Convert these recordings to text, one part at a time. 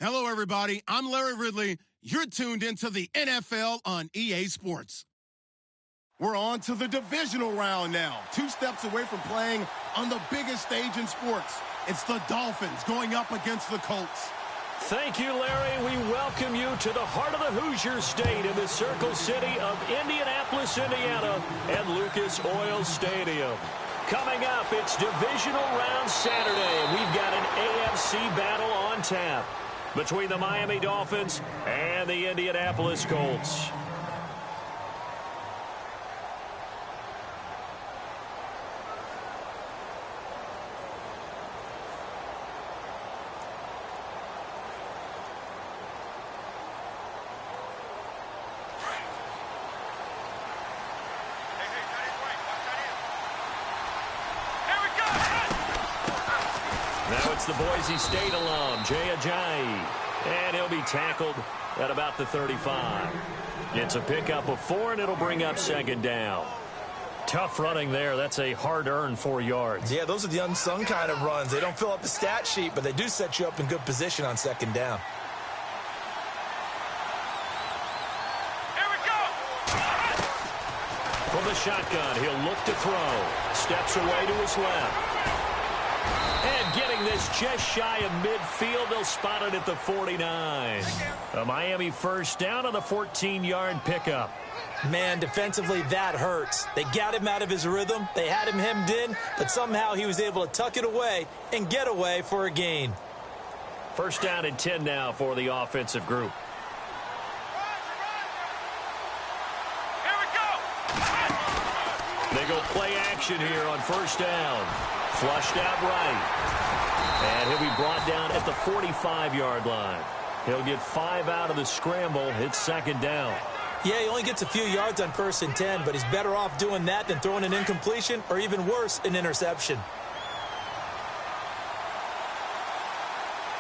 Hello, everybody. I'm Larry Ridley. You're tuned into the NFL on EA Sports. We're on to the divisional round now. 2 steps away from playing on the biggest stage in sports. It's the Dolphins going up against the Colts. Thank you, Larry. We welcome you to the heart of the Hoosier State in the Circle City of Indianapolis, Indiana, and Lucas Oil Stadium. Coming up, it's divisional round Saturday, and we've got an AFC battle on tap between the Miami Dolphins and the Indianapolis Colts. Now it's the Boise State alum, Jay Ajayi, and he'll be tackled at about the 35. It's a pickup of 4, and it'll bring up second down. Tough running there. That's a hard-earned 4 yards. Yeah, those are the unsung kind of runs. They don't fill up the stat sheet, but they do set you up in good position on second down. Here we go! From the shotgun, he'll look to throw. Steps away to his left. And getting this just shy of midfield, they'll spot it at the 49. A Miami first down on the 14-yard pickup. Man, defensively, that hurts. They got him out of his rhythm. They had him hemmed in, but somehow he was able to tuck it away and get away for a gain. First down and 10 now for the offensive group. Here we go! They go play action here on first down. Flushed out right. And he'll be brought down at the 45-yard line. He'll get 5 out of the scramble. It's second down. Yeah, he only gets a few yards on 1st and 10, but he's better off doing that than throwing an incompletion or even worse, an interception.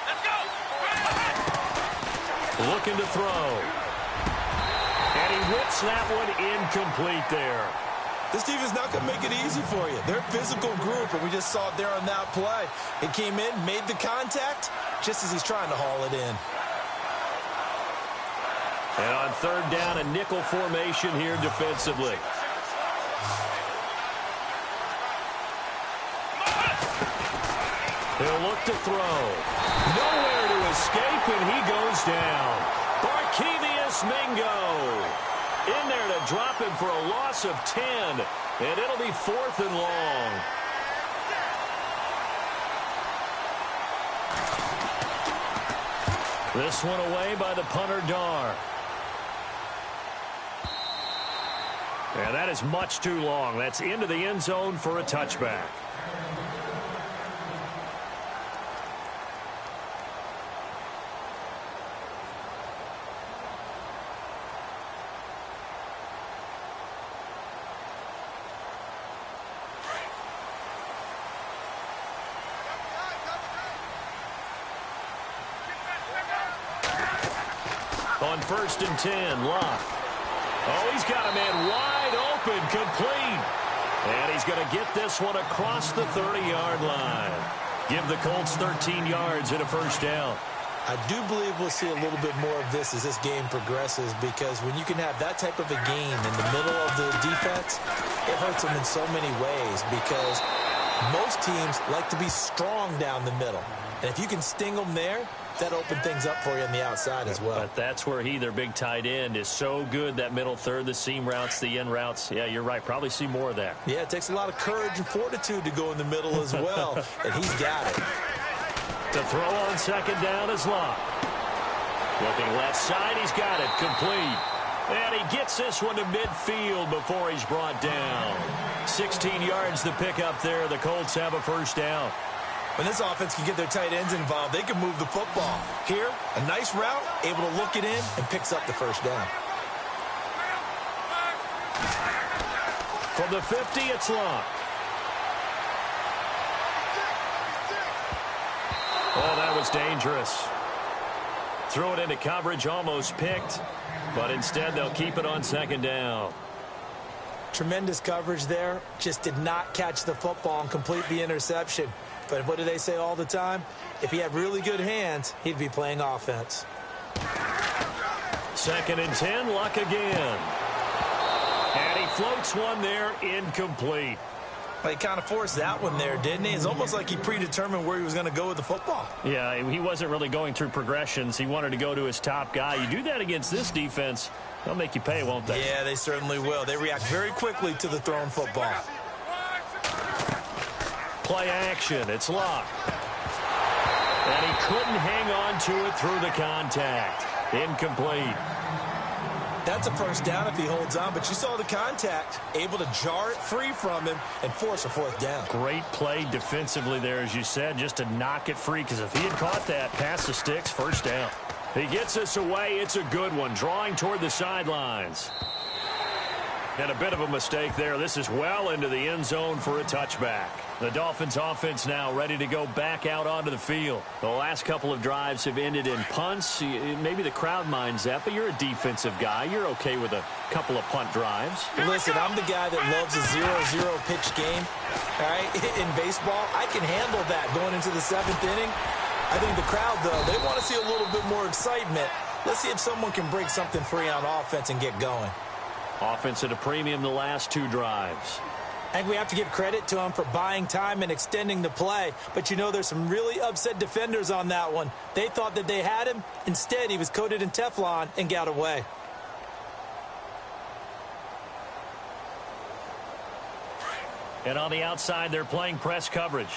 Let's go! Looking to throw. And he whips that one incomplete there. This team is not going to make it easy for you. They're a physical group, and we just saw it there on that play. It came in, made the contact, just as he's trying to haul it in. And on third down, a nickel formation here defensively. He'll look to throw. Nowhere to escape, and he goes down. Barkevius Mingo in there to drop him for a loss of 10, and it'll be 4th and long. This one away by the punter, Dar. And that is much too long. That's into the end zone for a touchback. On 1st and 10, Locke. Oh, he's got a man wide open, complete. And he's going to get this one across the 30-yard line. Give the Colts 13 yards and a first down. I do believe we'll see a little bit more of this as this game progresses, because when you can have that type of a game in the middle of the defense, it hurts them in so many ways, because most teams like to be strong down the middle. And if you can sting them there, that opened things up for you on the outside as well. But that's where their big tight end, is so good, that middle third, the seam routes, the end routes. Yeah, you're right. Probably see more of that. Yeah, it takes a lot of courage and fortitude to go in the middle as well, and he's got it. To throw on second down is Locke. Looking left side, he's got it, complete. And he gets this one to midfield before he's brought down. 16 yards to pick up there. The Colts have a first down. When this offense can get their tight ends involved, they can move the football. Here, a nice route, able to look it in, and picks up the first down. From the 50, it's Locke. Oh, that was dangerous. Threw it into coverage, almost picked, but instead they'll keep it on second down. Tremendous coverage there. Just did not catch the football and complete the interception. But what do they say all the time? If he had really good hands, he'd be playing offense. 2nd and 10, Luck again. And he floats one there, incomplete. Well, he kind of forced that one there, didn't he? It's almost like he predetermined where he was going to go with the football. Yeah, he wasn't really going through progressions. He wanted to go to his top guy. You do that against this defense, they'll make you pay, won't they? Yeah, they certainly will. They react very quickly to the thrown football. Play action. It's Luck. And he couldn't hang on to it through the contact. Incomplete. That's a first down if he holds on, but you saw the contact, able to jar it free from him and force a 4th down. Great play defensively there, as you said, just to knock it free, because if he had caught that, past the sticks, 1st down. He gets us away. It's a good one, drawing toward the sidelines. And a bit of a mistake there. This is well into the end zone for a touchback. The Dolphins offense now ready to go back out onto the field. The last couple of drives have ended in punts. Maybe the crowd minds that, but you're a defensive guy. You're okay with a couple of punt drives. Listen, I'm the guy that loves a 0-0 pitch game. All right, in baseball, I can handle that going into the 7th inning. I think the crowd, though, they want to see a little bit more excitement. Let's see if someone can break something free on offense and get going. Offense at a premium the last 2 drives. I think we have to give credit to him for buying time and extending the play. But, you know, there's some really upset defenders on that one. They thought that they had him. Instead, he was coated in Teflon and got away. And on the outside, they're playing press coverage.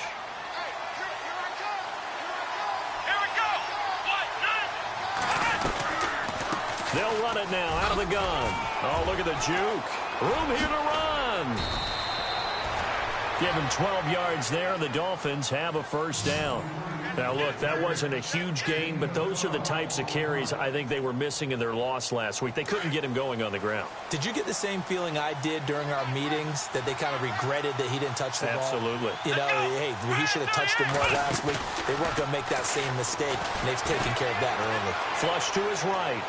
They'll run it now out of the gun. Oh, look at the juke. Room here to run. Give him 12 yards there, and the Dolphins have a 1st down. Now, look, that wasn't a huge gain, but those are the types of carries I think they were missing in their loss last week. They couldn't get him going on the ground. Did you get the same feeling I did during our meetings, that they kind of regretted that he didn't touch the ball? Absolutely. You know, hey, he should have touched it more last week. They weren't going to make that same mistake, and they've taken care of that early. Flush to his right.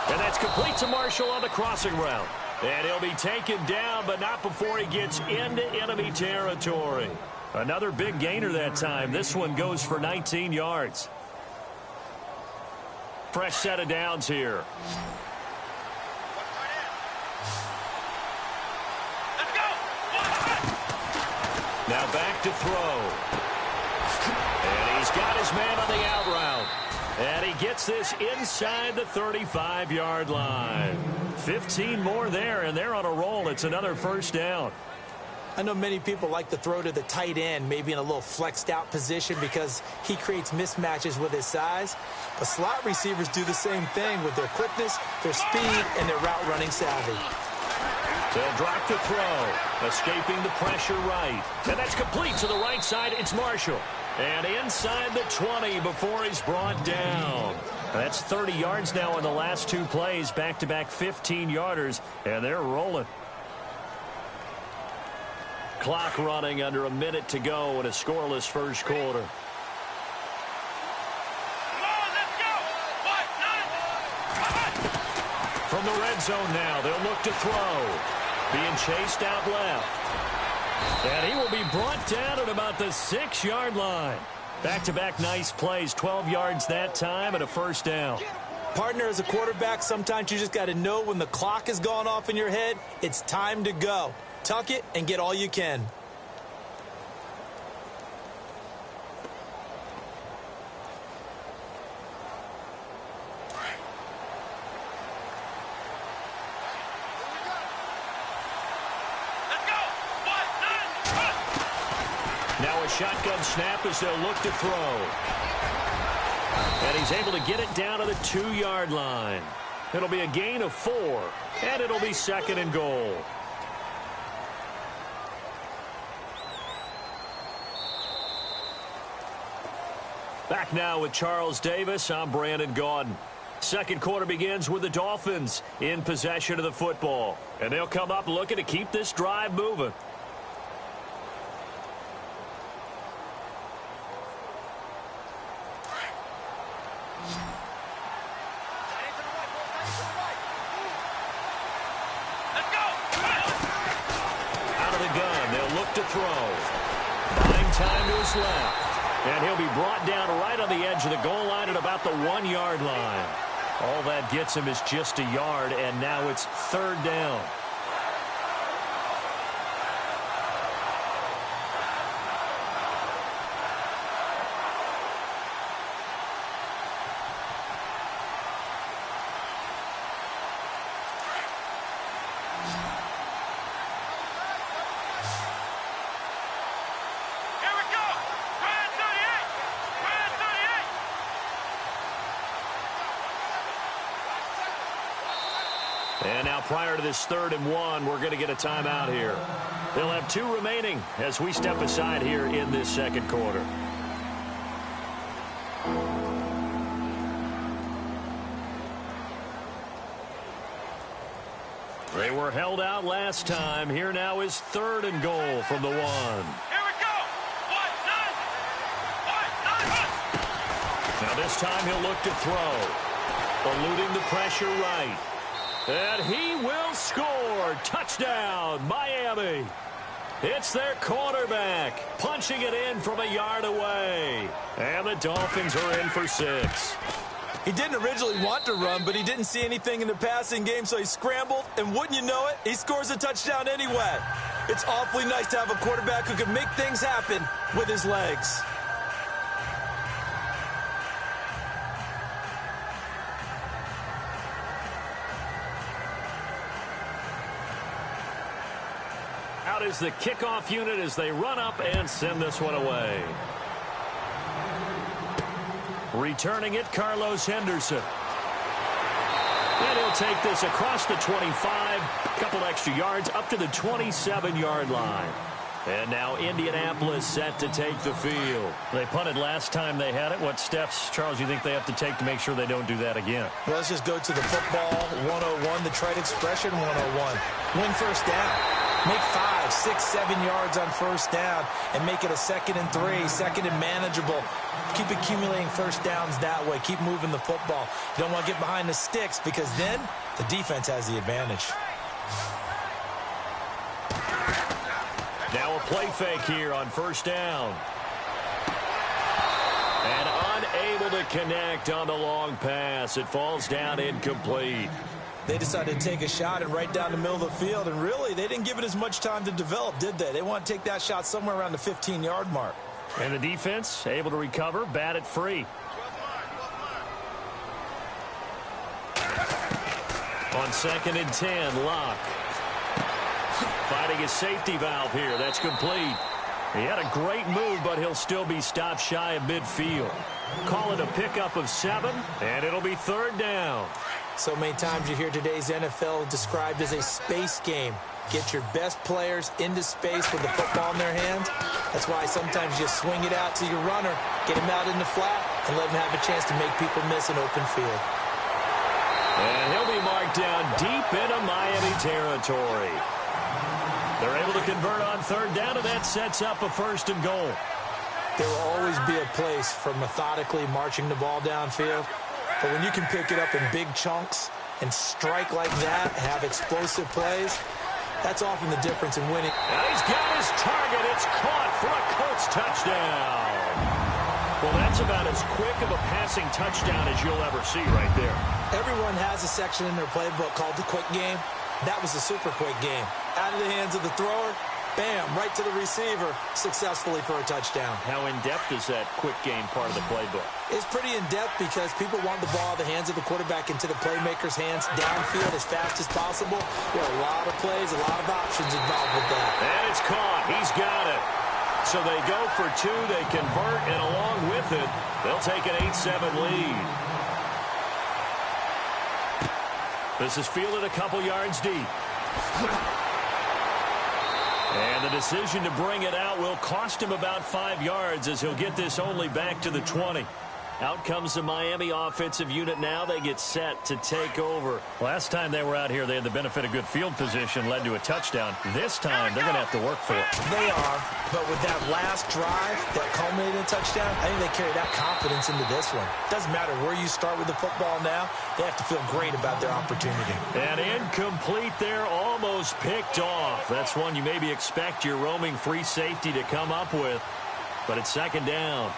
And that's complete to Marshall on the crossing route. And he'll be taken down, but not before he gets into enemy territory. Another big gainer that time. This one goes for 19 yards. Fresh set of downs here. Let's go. Now back to throw. And he's got his man on the out route. And he gets this inside the 35-yard line. 15 more there, and they're on a roll. It's another 1st down. I know many people like to throw to the tight end, maybe in a little flexed out position because he creates mismatches with his size. But slot receivers do the same thing with their quickness, their speed, and their route running savvy. They'll drop to throw, escaping the pressure right. And that's complete to the right side. It's Marshall. And inside the 20 before he's brought down. That's 30 yards now in the last 2 plays, back-to-back 15-yarders, and they're rolling. Clock running under a minute to go in a scoreless 1st quarter. From the red zone now, they'll look to throw. Being chased out left. And he will be brought down at about the 6-yard line. Back-to-back nice plays, 12 yards that time and a 1st down. Partner, as a quarterback, sometimes you just got to know when the clock has gone off in your head, it's time to go. Tuck it and get all you can. Now a shotgun snap as they'll look to throw. And he's able to get it down to the 2-yard line. It'll be a gain of 4, and it'll be 2nd and goal. Back now with Charles Davis. I'm Brandon Gaudin. 2nd quarter begins with the Dolphins in possession of the football. And they'll come up looking to keep this drive moving. throw. Buying time to his left. And he'll be brought down right on the edge of the goal line at about the 1-yard line. All that gets him is just a yard, and now it's third down. And now prior to this 3rd and 1, we're going to get a timeout here. They'll have 2 remaining as we step aside here in this second quarter. They were held out last time. Here now is 3rd and goal from the 1. Here we go. 1-9. Now this time he'll look to throw. Eluding the pressure right. And he will score. Touchdown, Miami. It's their quarterback, punching it in from a yard away. And the Dolphins are in for 6. He didn't originally want to run, but he didn't see anything in the passing game, so he scrambled. And wouldn't you know it, he scores a touchdown anyway. It's awfully nice to have a quarterback who can make things happen with his legs. Out is the kickoff unit as they run up and send this one away. Returning it, Carlos Henderson. And he'll take this across the 25, a couple extra yards up to the 27-yard line. And now Indianapolis set to take the field. They punted last time they had it. What steps, Charles, you think they have to take to make sure they don't do that again? Well, let's just go to the football 101, the trite expression 101. Win first down. Make 5, 6, 7 yards on first down and make it a 2nd and 3, 2nd and manageable. Keep accumulating first downs that way. Keep moving the football. You don't want to get behind the sticks because then the defense has the advantage. Now a play fake here on first down. And unable to connect on the long pass. It falls down incomplete. They decided to take a shot and right down the middle of the field, and really, they didn't give it as much time to develop, did they? They want to take that shot somewhere around the 15-yard mark. And the defense able to recover, bat it free. On 2nd and 10, Locke. Fighting his safety valve here. That's complete. He had a great move, but he'll still be stopped shy of midfield. Call it a pickup of 7, and it'll be 3rd down. So many times you hear today's NFL described as a space game. Get your best players into space with the football in their hands. That's why sometimes you swing it out to your runner, get him out in the flat, and let him have a chance to make people miss an open field. And he'll be marked down deep into Miami territory. They're able to convert on 3rd down, and that sets up a 1st and goal. There will always be a place for methodically marching the ball downfield. But when you can pick it up in big chunks and strike like that, have explosive plays, that's often the difference in winning. And he's got his target. It's caught for a Colts touchdown. Well, that's about as quick of a passing touchdown as you'll ever see right there. Everyone has a section in their playbook called the quick game. That was a super quick game. Out of the hands of the thrower, bam, right to the receiver, successfully for a touchdown. How in-depth is that quick game part of the playbook? It's pretty in-depth because people want the ball out of the hands of the quarterback into the playmaker's hands downfield as fast as possible. There are a lot of plays, a lot of options involved with that. And it's caught. He's got it. So they go for 2, they convert, and along with it, they'll take an 8-7 lead. This is fielded a couple yards deep. And the decision to bring it out will cost him about 5 yards as he'll get this only back to the 20. Out comes the Miami offensive unit now. They get set to take over. Last time they were out here, they had the benefit of good field position, led to a touchdown. This time, they're going to have to work for it. They are, but with that last drive that culminated in a touchdown, I think they carry that confidence into this one. Doesn't matter where you start with the football now, they have to feel great about their opportunity. And incomplete there, almost picked off. That's one you maybe expect your roaming free safety to come up with, but it's second down.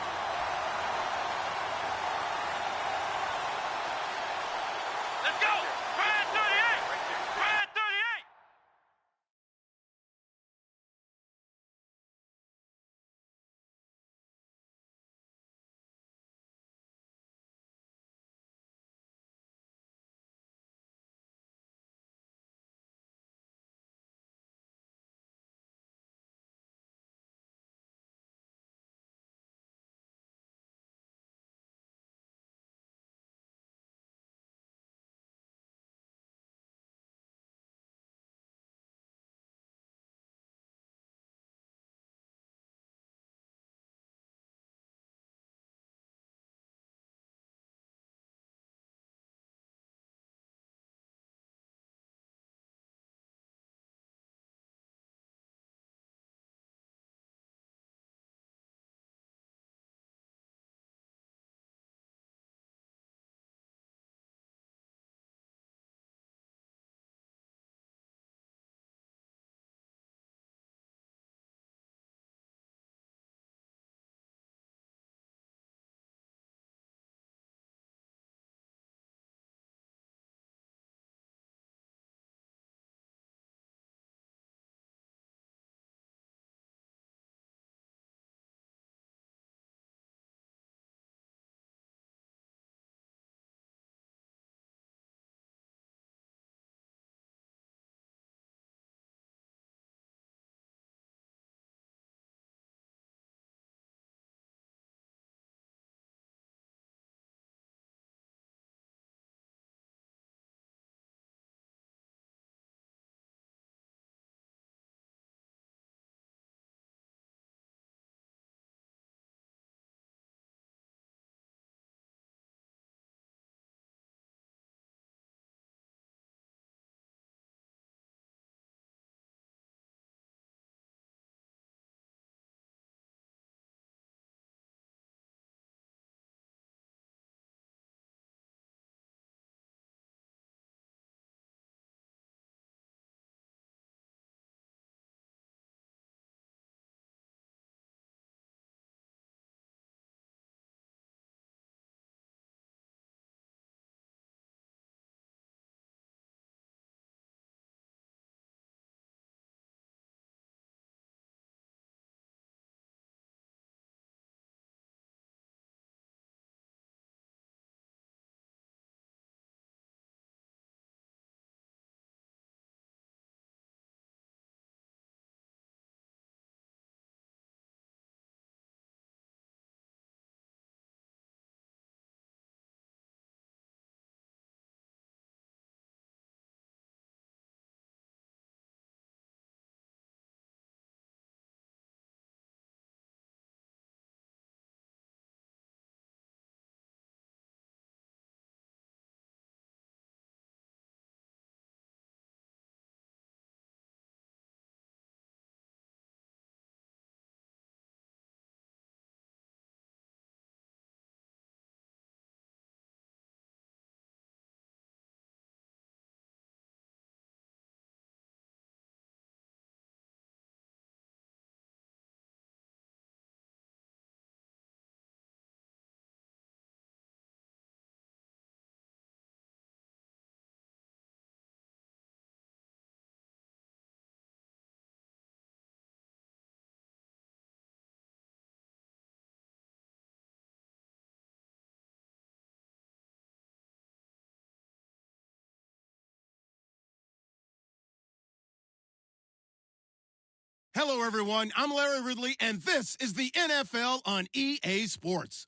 Hello, everyone. I'm Larry Ridley, and this is the NFL on EA Sports.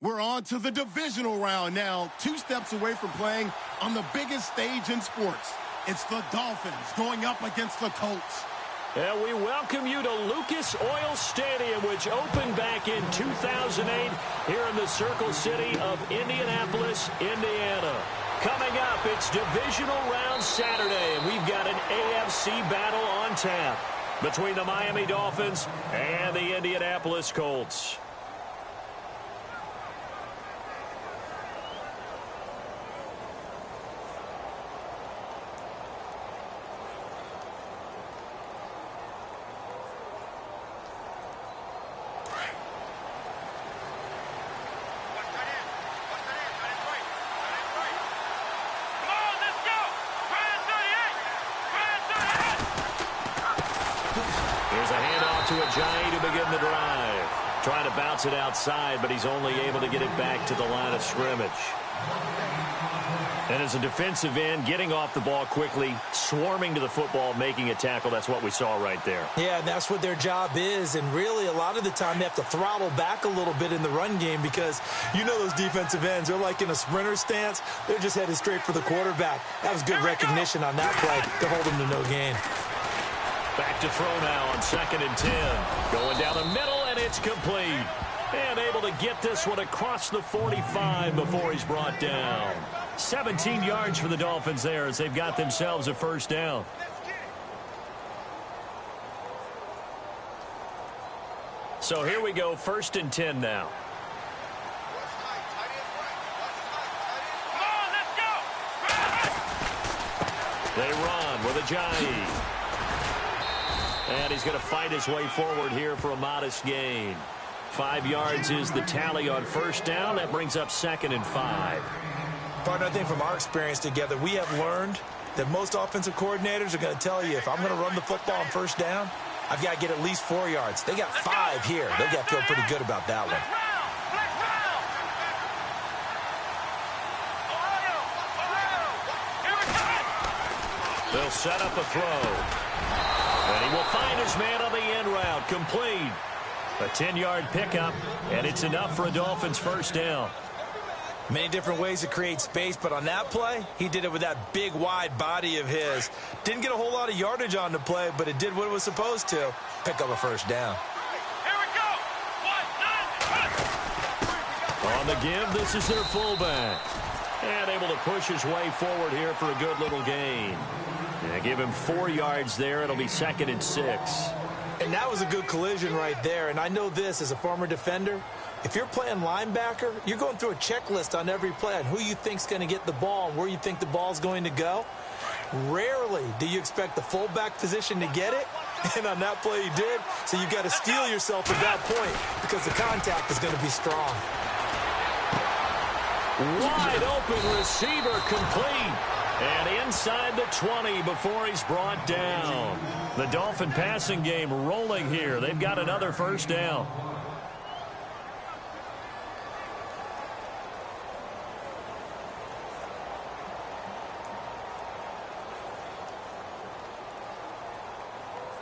We're on to the divisional round now, 2 steps away from playing on the biggest stage in sports. It's the Dolphins going up against the Colts. And we welcome you to Lucas Oil Stadium, which opened back in 2008 here in the Circle City of Indianapolis, Indiana. Coming up, it's divisional round Saturday, and we've got an AFC battle on tap between the Miami Dolphins and the Indianapolis Colts. To Ajayi to begin the drive. Trying to bounce it outside, but he's only able to get it back to the line of scrimmage. And as a defensive end, getting off the ball quickly, swarming to the football, making a tackle, that's what we saw right there. Yeah, and that's what their job is. And really, a lot of the time, they have to throttle back a little bit in the run game because you know those defensive ends, they're like in a sprinter stance. They're just headed straight for the quarterback. That was good recognition on that play to hold them to no gain. Back to throw now on 2nd and 10. Going down the middle, and it's complete. And able to get this one across the 45 before he's brought down. 17 yards for the Dolphins there as they've got themselves a first down. So here we go, 1st and 10 now. They run with Ajayi. And he's going to fight his way forward here for a modest gain. 5 yards is the tally on first down. That brings up 2nd and 5. Partner, I think from our experience together, we have learned that most offensive coordinators are going to tell you, if I'm going to run the football on first down, I've got to get at least 4 yards. They got 5 here. They got to feel pretty good about that one. They'll set up a throw. And he will find his man on the end route. Complete. A 10-yard pickup, and it's enough for a Dolphins first down. Many different ways to create space, but on that play, he did it with that big, wide body of his. Didn't get a whole lot of yardage on the play, but it did what it was supposed to. Pick up a first down. Here we go. 1, 9, 1. On the give, this is their fullback. And able to push his way forward here for a good little gain. Yeah, give him 4 yards there. It'll be 2nd and 6. And that was a good collision right there. And I know this as a former defender. If you're playing linebacker, you're going through a checklist on every play on who you think's going to get the ball and where you think the ball's going to go. Rarely do you expect the fullback position to get it. And on that play, he did. So you've got to steel yourself at that point because the contact is going to be strong. Wide open receiver complete. And inside the 20 before he's brought down. The Dolphin passing game rolling here. They've got another first down.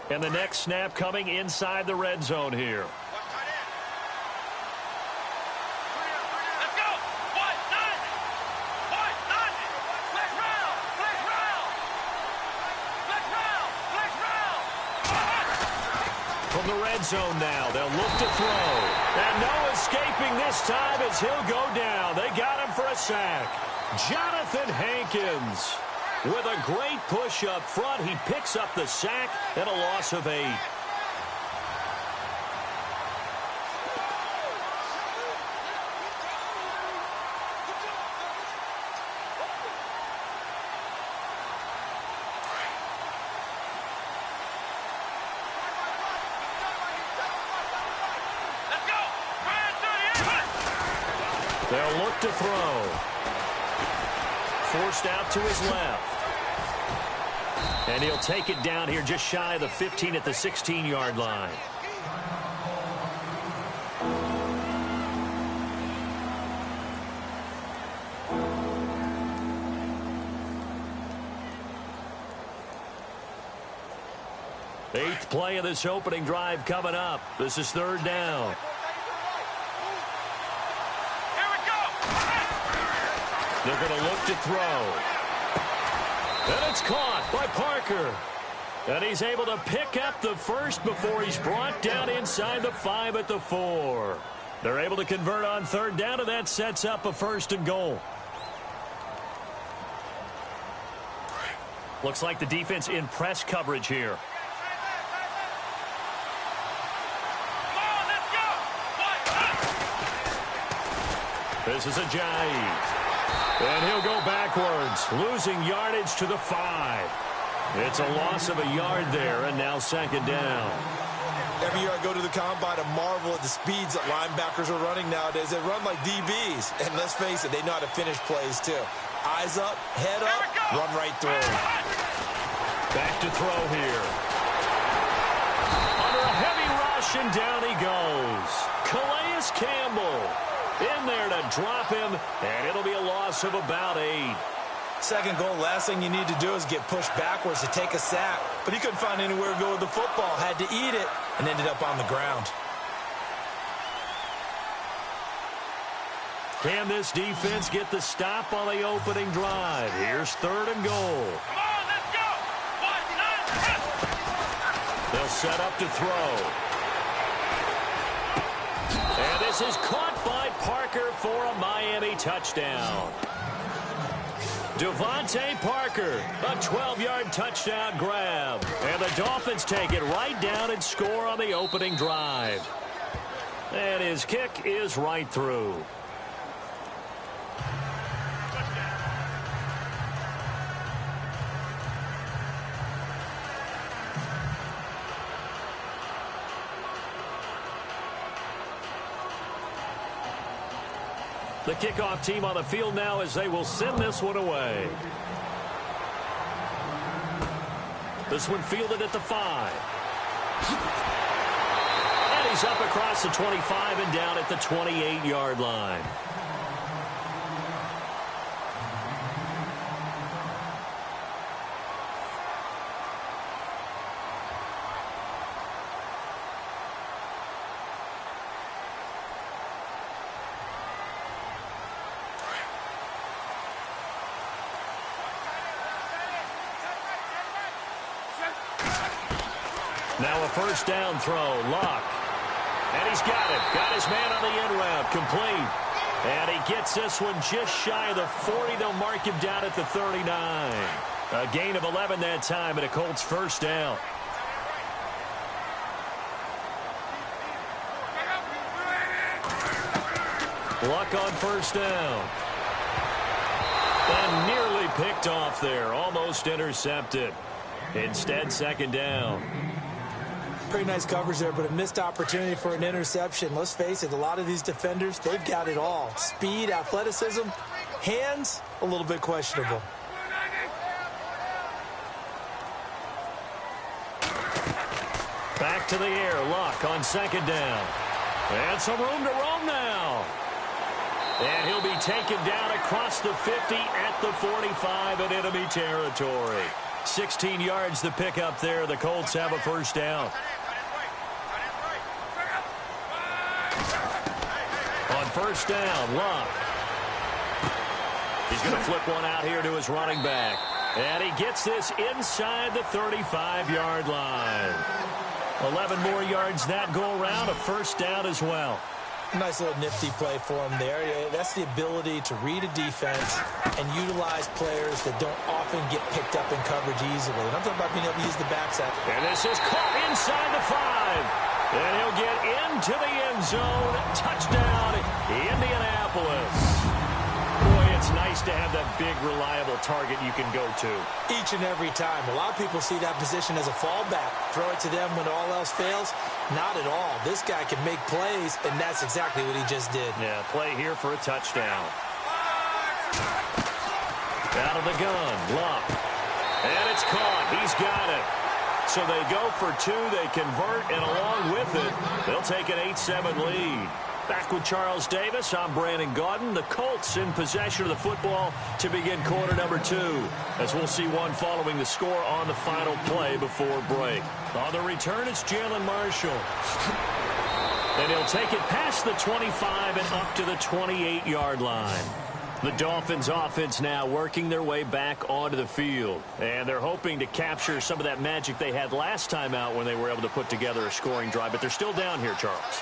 And the next snap coming inside the red zone here. From the red zone now, they'll look to throw. And no escaping this time as he'll go down. They got him for a sack. Jonathan Hankins with a great push up front. He picks up the sack and a loss of 8. They'll look to throw. Forced out to his left. And he'll take it down here just shy of the 15 at the 16-yard line. Eighth play of this opening drive coming up. This is 3rd down. They're going to look to throw. And it's caught by Parker. And he's able to pick up the first before he's brought down inside the 5 at the 4. They're able to convert on third down, and that sets up a 1st and goal. Looks like the defense in press coverage here. This is Ajayi. And he'll go backwards, losing yardage to the 5. It's a loss of a yard there, and now 2nd down. Every year I go to the combine and marvel at the speeds that linebackers are running nowadays. They run like DBs. And let's face it, they know how to finish plays too. Eyes up, head up, run right through. Back to throw here. Under a heavy rush, and down he goes. Calais Campbell in there to drop him, and it'll be a loss of about 8. 2nd goal, last thing you need to do is get pushed backwards to take a sack. But he couldn't find anywhere to go with the football. Had to eat it and ended up on the ground. Can this defense get the stop on the opening drive? Here's 3rd and goal. Come on, let's go! 1, 9, They'll set up to throw. And this is caught by Parker for a Miami touchdown. Devontae Parker, a 12-yard touchdown grab. And the Dolphins take it right down and score on the opening drive. And his kick is right through. The kickoff team on the field now as they will send this one away. This one fielded at the 5. And he's up across the 25 and down at the 28-yard line. Now a 1st down throw. Luck. And he's got it. Got his man on the end route. Complete. And he gets this one just shy of the 40. They'll mark him down at the 39. A gain of 11 that time, and a Colts 1st down. Luck on 1st down. And nearly picked off there. Almost intercepted. Instead, 2nd down. Pretty nice coverage there, but a missed opportunity for an interception. Let's face it, a lot of these defenders, they've got it all. Speed, athleticism, hands, a little bit questionable. Back to the air. Luck on 2nd down. And some room to roam now. And he'll be taken down across the 50 at the 45 in enemy territory. 16 yards to pick up there. The Colts have a 1st down. On 1st down, Luck. He's going to flip one out here to his running back. And he gets this inside the 35-yard line. 11 more yards that go around, a 1st down as well. Nice little nifty play for him there. That's the ability to read a defense and utilize players that don't often get picked up in coverage easily. And I'm talking about being able to use the backside. And this is caught inside the 5. And he'll get into the end zone. Touchdown, Indianapolis. Boy, it's nice to have that big, reliable target you can go to. Each and every time. A lot of people see that position as a fallback. Throw it to them when all else fails. Not at all. This guy can make plays, and that's exactly what he just did. Yeah, play here for a touchdown. Out of the gun, Luck. And it's caught. He's got it. So they go for 2, they convert, and along with it, they'll take an 8-7 lead. Back with Charles Davis, I'm Brandon Gaudin. The Colts in possession of the football to begin quarter number 2, as we'll see one following the score on the final play before break. On the return, it's Jalen Marshall. And he'll take it past the 25 and up to the 28-yard line. The Dolphins offense now working their way back onto the field. And they're hoping to capture some of that magic they had last time out when they were able to put together a scoring drive. But they're still down here, Charles.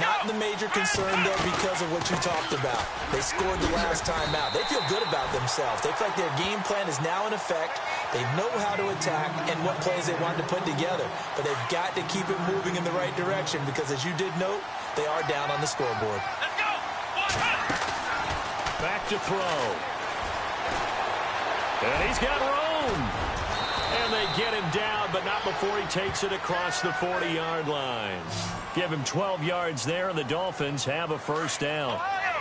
Not the major concern, though, because of what you talked about. They scored the last time out. They feel good about themselves. They feel like their game plan is now in effect. They know how to attack and what plays they wanted to put together. But they've got to keep it moving in the right direction because, as you did note, they are down on the scoreboard. Let's go. Back to throw. And he's got room. And they get him down, but not before he takes it across the 40-yard line. Give him 12 yards there, and the Dolphins have a first down. Ohio.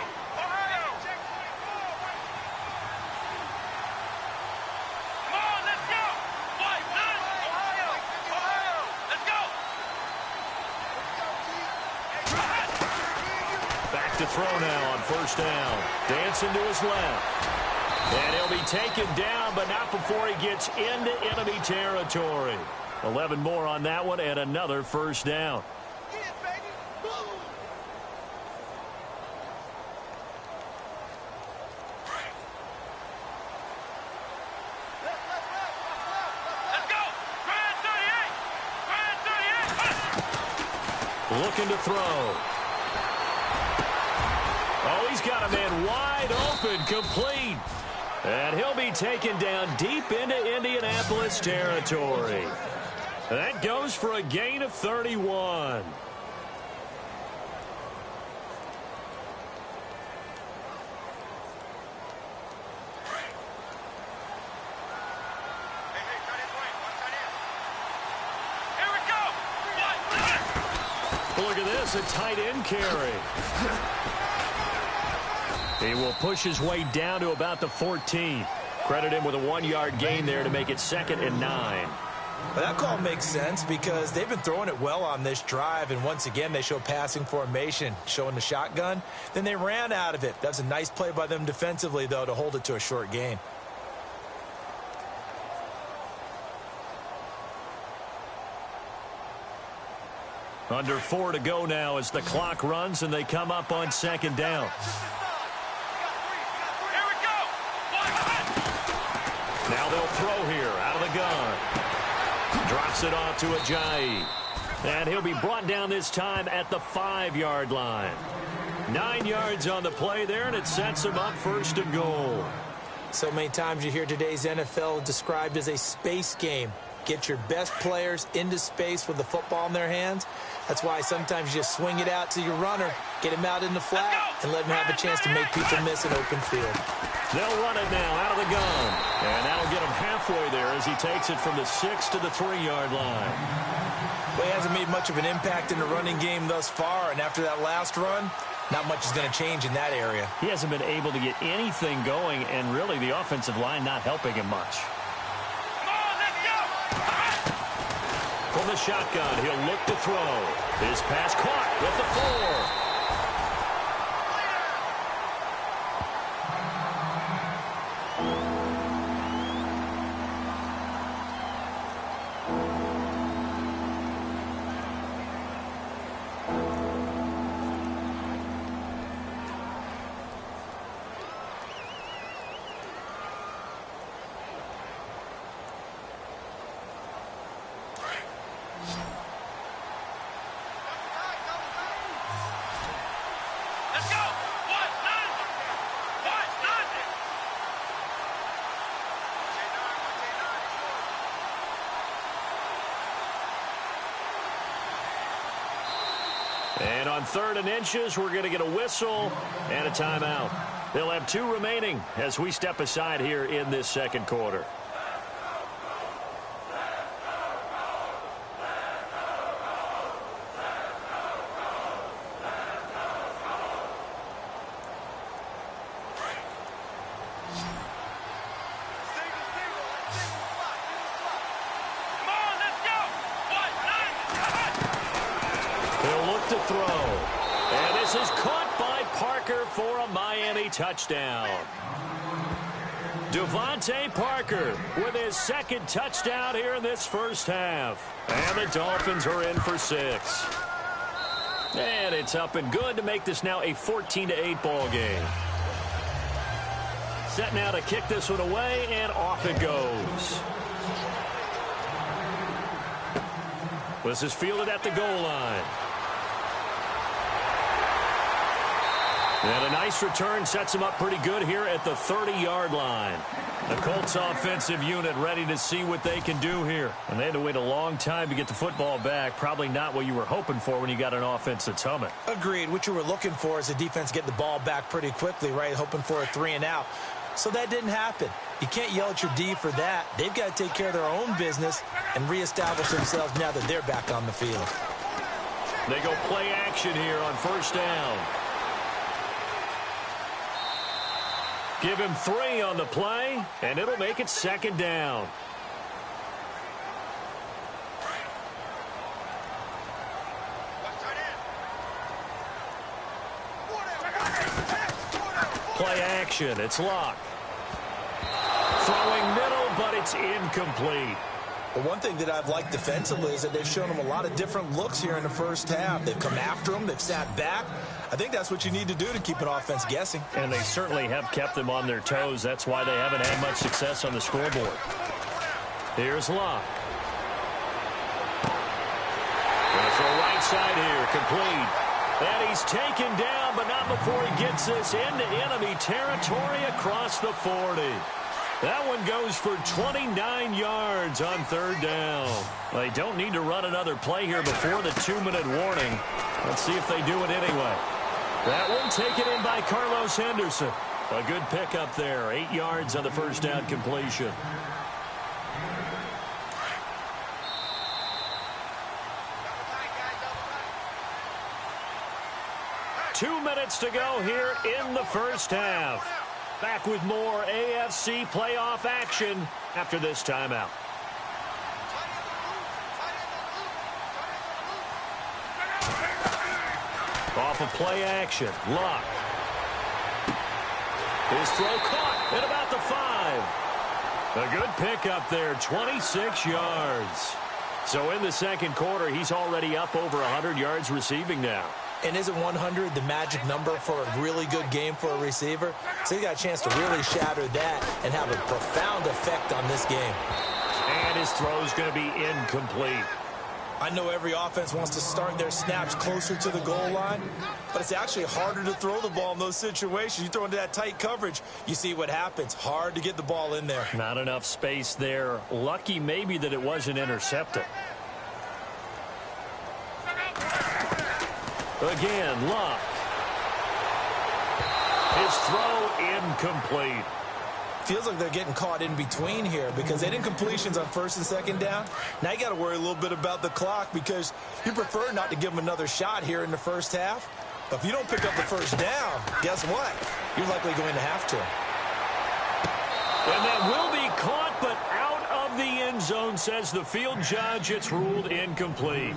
Come on, let's go. White, Ohio. Let's go. Back to throw now on first down. Dancing to his left. And he'll be taken down, but not before he gets into enemy territory. 11 more on that one, and another first down. Let's go. Grand 38. Looking to throw. Oh, he's got a man wide open, complete. And he'll be taken down deep into Indianapolis territory. That goes for a gain of 31. Here we go. Look at this, a tight end carry. He will push his way down to about the 14. Credit him with a 1-yard gain there to make it 2nd and 9. Well, that call makes sense because they've been throwing it well on this drive, and once again they show passing formation, showing the shotgun. Then they ran out of it. That's a nice play by them defensively, though, to hold it to a short gain. Under 4 to go now as the clock runs and they come up on 2nd down. Here we go. Now they'll throw here out of the gun. Drops it off to Ajayi. And he'll be brought down this time at the 5-yard line. 9 yards on the play there, and it sets him up 1st and goal. So many times you hear today's NFL described as a space game. Get your best players into space with the football in their hands. That's why sometimes you just swing it out to your runner, get him out in the flat, and let him have a chance to make people miss an open field. They'll run it now out of the gun. And that'll get him halfway there as he takes it from the 6 to the 3-yard line. Well, he hasn't made much of an impact in the running game thus far, and after that last run, not much is going to change in that area. He hasn't been able to get anything going, and really the offensive line not helping him much. From the shotgun, he'll look to throw. His pass caught with the 4. And on 3rd and inches, we're going to get a whistle and a timeout. They'll have 2 remaining as we step aside here in this 2nd quarter. To throw. And this is caught by Parker for a Miami touchdown. Devontae Parker with his 2nd touchdown here in this first half. And the Dolphins are in for 6. And it's up and good to make this now a 14-8 ball game. Set now to kick this one away, and off it goes. This is fielded at the goal line. And a nice return sets him up pretty good here at the 30-yard line. The Colts offensive unit ready to see what they can do here. And they had to wait a long time to get the football back. Probably not what you were hoping for when you got an offense that's humming. Agreed. What you were looking for is the defense get the ball back pretty quickly, right? Hoping for a 3-and-out. So that didn't happen. You can't yell at your D for that. They've got to take care of their own business and reestablish themselves now that they're back on the field. They go play action here on first down. Give him 3 on the play, and it'll make it second down. Play action. It's Locke. Throwing middle, but it's incomplete. But one thing that I've liked defensively is that they've shown them a lot of different looks here in the first half. They've come after them. They've sat back. I think that's what you need to do to keep an offense guessing. And they certainly have kept them on their toes. That's why they haven't had much success on the scoreboard. Here's Locke. Going to throw right side here. Complete. And he's taken down, but not before he gets this into enemy territory across the 40. That one goes for 29 yards on third down. They don't need to run another play here before the 2-minute warning. Let's see if they do it anyway. That one taken in by Carlos Henderson. A good pickup there. 8 yards on the first down completion. Two minutes to go here in the first half. Back with more AFC playoff action after this timeout. Off of play action, Locke. His throw caught at about the 5. A good pickup there, 26 yards. So in the second quarter, he's already up over 100 yards receiving now. And isn't 100 the magic number for a really good game for a receiver? So he got a chance to really shatter that and have a profound effect on this game. And his throw's going to be incomplete. I know every offense wants to start their snaps closer to the goal line, but it's actually harder to throw the ball in those situations. You throw into that tight coverage, you see what happens. Hard to get the ball in there. Not enough space there. Lucky maybe that it wasn't intercepted. Again, Locke. His throw incomplete. Feels like they're getting caught in between here because they didn't completions on first and second down. Now you got to worry a little bit about the clock because you prefer not to give them another shot here in the first half. But if you don't pick up the first down, guess what? You're likely going to have to. And that will be caught, but out of the end zone, says the field judge. It's ruled incomplete.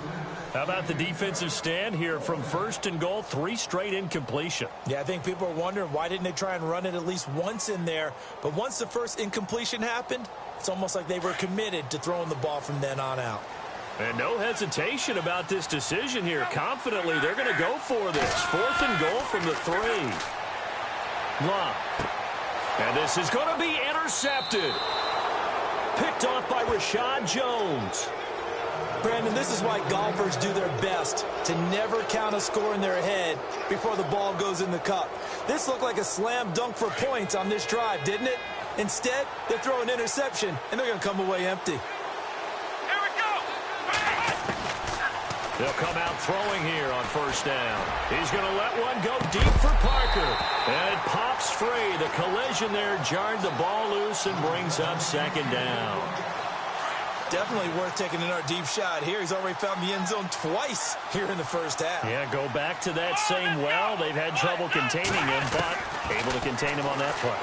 How about the defensive stand here from first and goal, 3 straight incompletion? Yeah, I think people are wondering why didn't they try and run it at least once in there. But once the first incompletion happened, it's almost like they were committed to throwing the ball from then on out. And no hesitation about this decision here. Confidently, they're going to go for this. 4th and goal from the 3. Locke. And this is going to be intercepted. Picked off by Rashad Jones. Brandon, this is why golfers do their best to never count a score in their head before the ball goes in the cup. This looked like a slam dunk for points on this drive, didn't it? Instead, they throw an interception, and they're going to come away empty. Here we go. They'll come out throwing here on first down. He's going to let one go deep for Parker. And it pops free. The collision there jarred the ball loose and brings up second down. Definitely worth taking in our deep shot here. He's already found the end zone twice here in the first half. Yeah, go back to that same well. They've had trouble containing him, but able to contain him on that play.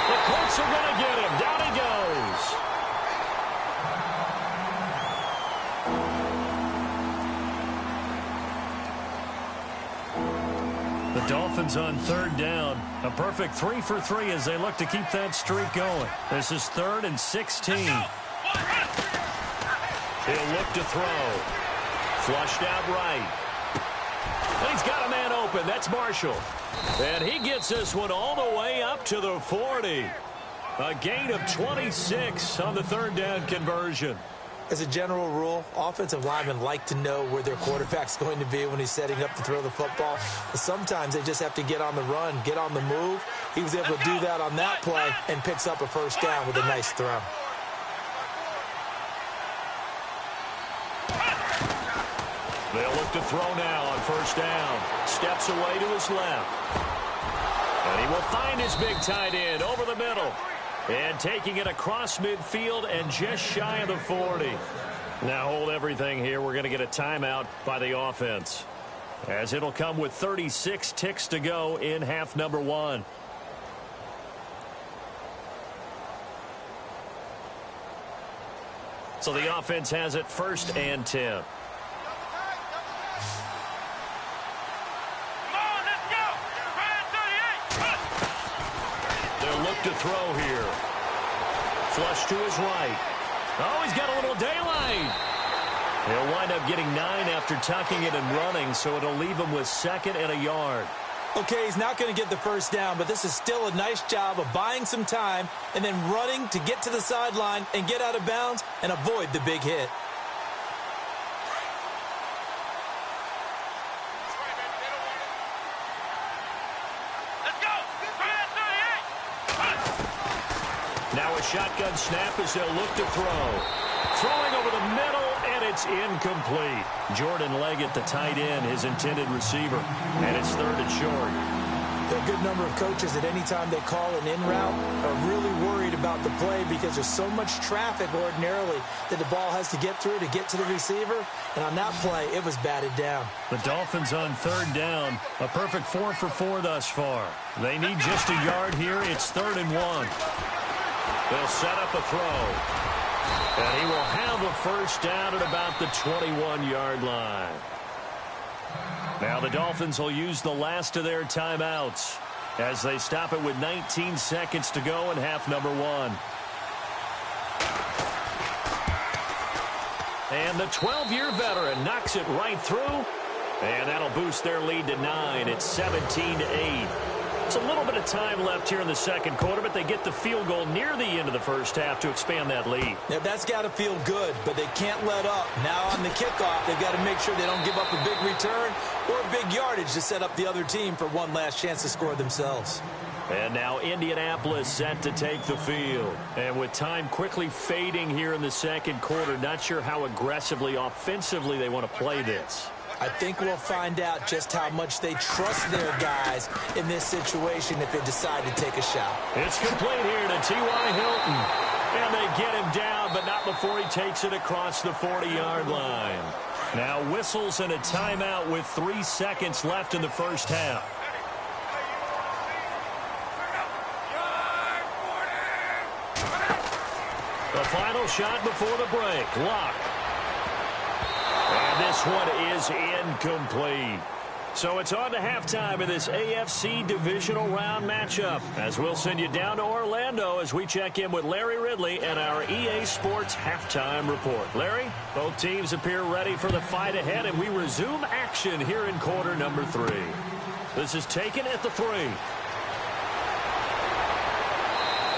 The Colts are going to get him. Down he goes. The Dolphins on third down. A perfect 3 for 3 as they look to keep that streak going. This is 3rd and 16. He'll look to throw. Flushed out right. And he's got a a man open. That's Marshall. And he gets this one all the way up to the 40. A gain of 26 on the third down conversion. As a general rule, offensive linemen like to know where their quarterback's going to be when he's setting up to throw the football. But sometimes they just have to get on the run, get on the move. He was able to do that on that play and picks up a first down with a nice throw. They'll look to throw now on first down. Steps away to his left. And he will find his big tight end over the middle. And taking it across midfield and just shy of the 40. Now hold everything here. We're going to get a timeout by the offense, as it'll come with 36 ticks to go in half number 1. So the offense has it 1st and 10. To throw here. Flush to his right. Oh, he's got a little daylight. He'll wind up getting 9 after tucking it and running, so it'll leave him with 2nd and a yard. Okay, he's not going to get the first down, but this is still a nice job of buying some time and then running to get to the sideline and get out of bounds and avoid the big hit. Now a shotgun snap as they'll look to throw. Throwing over the middle, and it's incomplete. Jordan Leggett, the tight end, his intended receiver. And it's 3rd and short. There are a good number of coaches that any time they call an in route are really worried about the play because there's so much traffic ordinarily that the ball has to get through to get to the receiver. And on that play, it was batted down. The Dolphins on 3rd down. A perfect 4 for 4 thus far. They need just a yard here. It's 3rd and 1. They'll set up a throw. And he will have a first down at about the 21-yard line. Now the Dolphins will use the last of their timeouts as they stop it with 19 seconds to go in half number 1. And the 12-year veteran knocks it right through. And that'll boost their lead to 9. It's 17-8. It's a little bit of time left here in the second quarter, but they get the field goal near the end of the first half to expand that lead. Yeah, that's got to feel good, but they can't let up. Now on the kickoff, they've got to make sure they don't give up a big return or a big yardage to set up the other team for one last chance to score themselves. And now Indianapolis set to take the field. And with time quickly fading here in the second quarter, not sure how aggressively, offensively they want to play this. I think we'll find out just how much they trust their guys in this situation if they decide to take a shot. It's complete here to T.Y. Hilton. And they get him down, but not before he takes it across the 40-yard line. Now whistles and a timeout with 3 seconds left in the first half. The final shot before the break. Lock. And this one is incomplete. So it's on to halftime in this AFC divisional round matchup, as we'll send you down to Orlando as we check in with Larry Ridley and our EA Sports halftime report. Larry, both teams appear ready for the fight ahead, and we resume action here in quarter number 3. This is taken at the 3.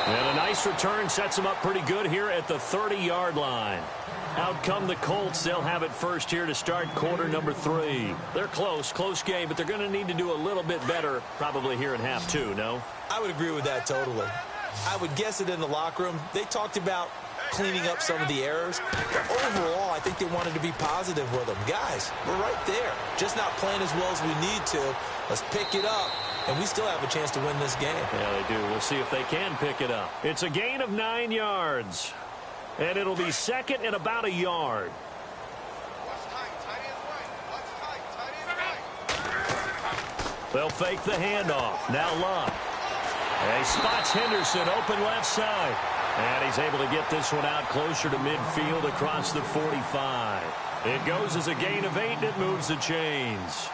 And a nice return sets them up pretty good here at the 30-yard line. Out come the Colts. They'll have it first here to start quarter number 3. They're close game, but they're going to need to do a little bit better probably here in half 2, no? I would agree with that totally. I would guess that in the locker room, they talked about cleaning up some of the errors. But overall, I think they wanted to be positive with them. Guys, we're right there. Just not playing as well as we need to. Let's pick it up, and we still have a chance to win this game. Yeah, they do. We'll see if they can pick it up. It's a gain of 9 yards. And it'll be second and about a yard. They'll fake the handoff. Now Love. And he spots Henderson open left side. And he's able to get this one out closer to midfield across the 45. It goes as a gain of 8, and it moves the chains.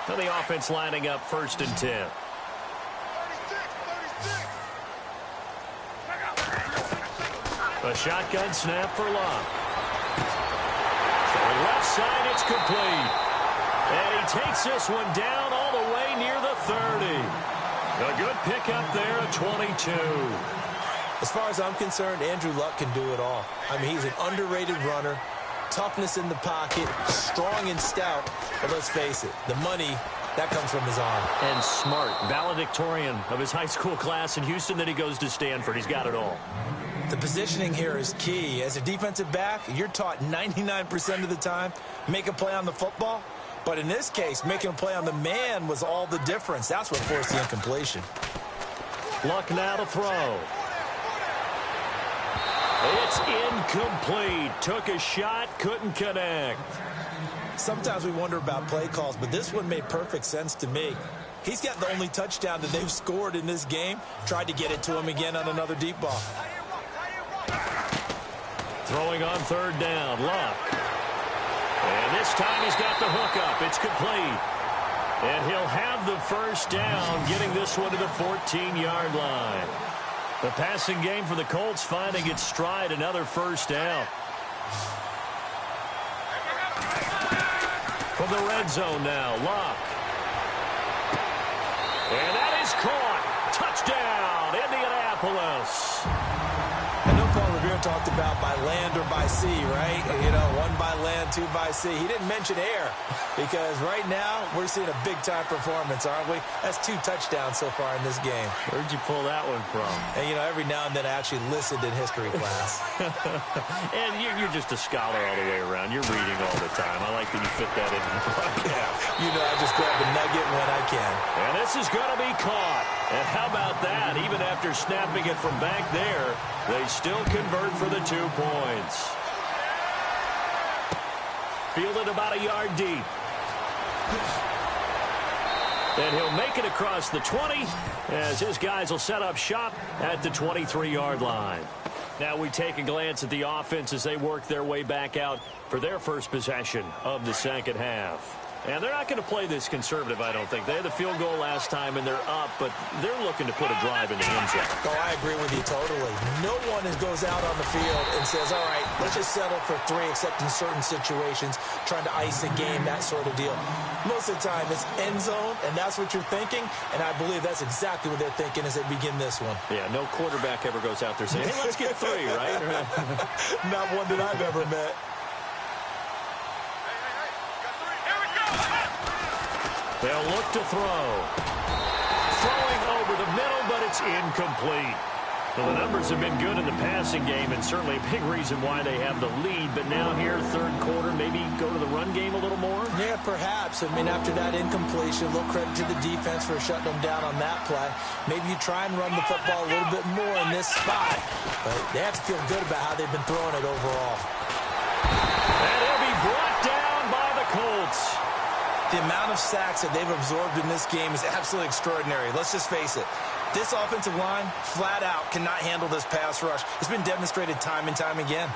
And the offense lining up 1st and 10. A shotgun snap for Love. So he left left side. It's complete. And he takes this one down all the way near the 30. A good pickup there at 22. As far as I'm concerned, Andrew Luck can do it all. I mean, he's an underrated runner, toughness in the pocket, strong and stout. But let's face it, the money, that comes from his arm. And smart, valedictorian of his high school class in Houston. Then he goes to Stanford. He's got it all. The positioning here is key. As a defensive back, you're taught 99% of the time, make a play on the football. But in this case, making a play on the man was all the difference. That's what forced the incompletion. Luck now to throw. It's incomplete. Took a shot, couldn't connect. Sometimes we wonder about play calls, but this one made perfect sense to me. He's got the only touchdown that they've scored in this game. Tried to get it to him again on another deep ball. Throwing on third down, Luck. And this time he's got the hook up. It's complete. And he'll have the first down, getting this one to the 14-yard line. The passing game for the Colts finding its stride, another first down. From the red zone now, Luck. And that is caught. Touchdown, Indianapolis. I know Paul Revere talked about by land or by sea, right? You know, one by land, two by sea. He didn't mention air because right now we're seeing a big-time performance, aren't we? That's 2 touchdowns so far in this game. Where'd you pull that one from? And, you know, every now and then I actually listened in history class. And you're just a scholar all the way around. You're reading all the time. I like that you fit that in the broadcast. You know, I just grab a nugget when I can. And this is going to be caught. And how about that? Even after snapping it from back there, they still convert for the 2 points. Fielded about a yard deep. And he'll make it across the 20 as his guys will set up shop at the 23-yard line. Now we take a glance at the offense as they work their way back out for their first possession of the second half. And they're not going to play this conservative, I don't think. They had the field goal last time, and they're up, but they're looking to put a drive in the end zone. Oh, I agree with you totally. No one goes out on the field and says, all right, let's just settle for 3, except in certain situations, trying to ice a game, that sort of deal. Most of the time, it's end zone, and that's what you're thinking, and I believe that's exactly what they're thinking as they begin this one. Yeah, no quarterback ever goes out there saying, hey, let's get 3, right? Not one that I've ever met. They'll look to throw. Throwing over the middle, but it's incomplete. Well, the numbers have been good in the passing game, and certainly a big reason why they have the lead. But now here, third quarter, maybe go to the run game a little more? Yeah, perhaps. I mean, after that incompletion, a little credit to the defense for shutting them down on that play. Maybe you try and run the football a little bit more in this spot. But they have to feel good about how they've been throwing it overall. And he'll be brought down by the Colts. The amount of sacks that they've absorbed in this game is absolutely extraordinary. Let's just face it. This offensive line, flat out, cannot handle this pass rush. It's been demonstrated time and time again.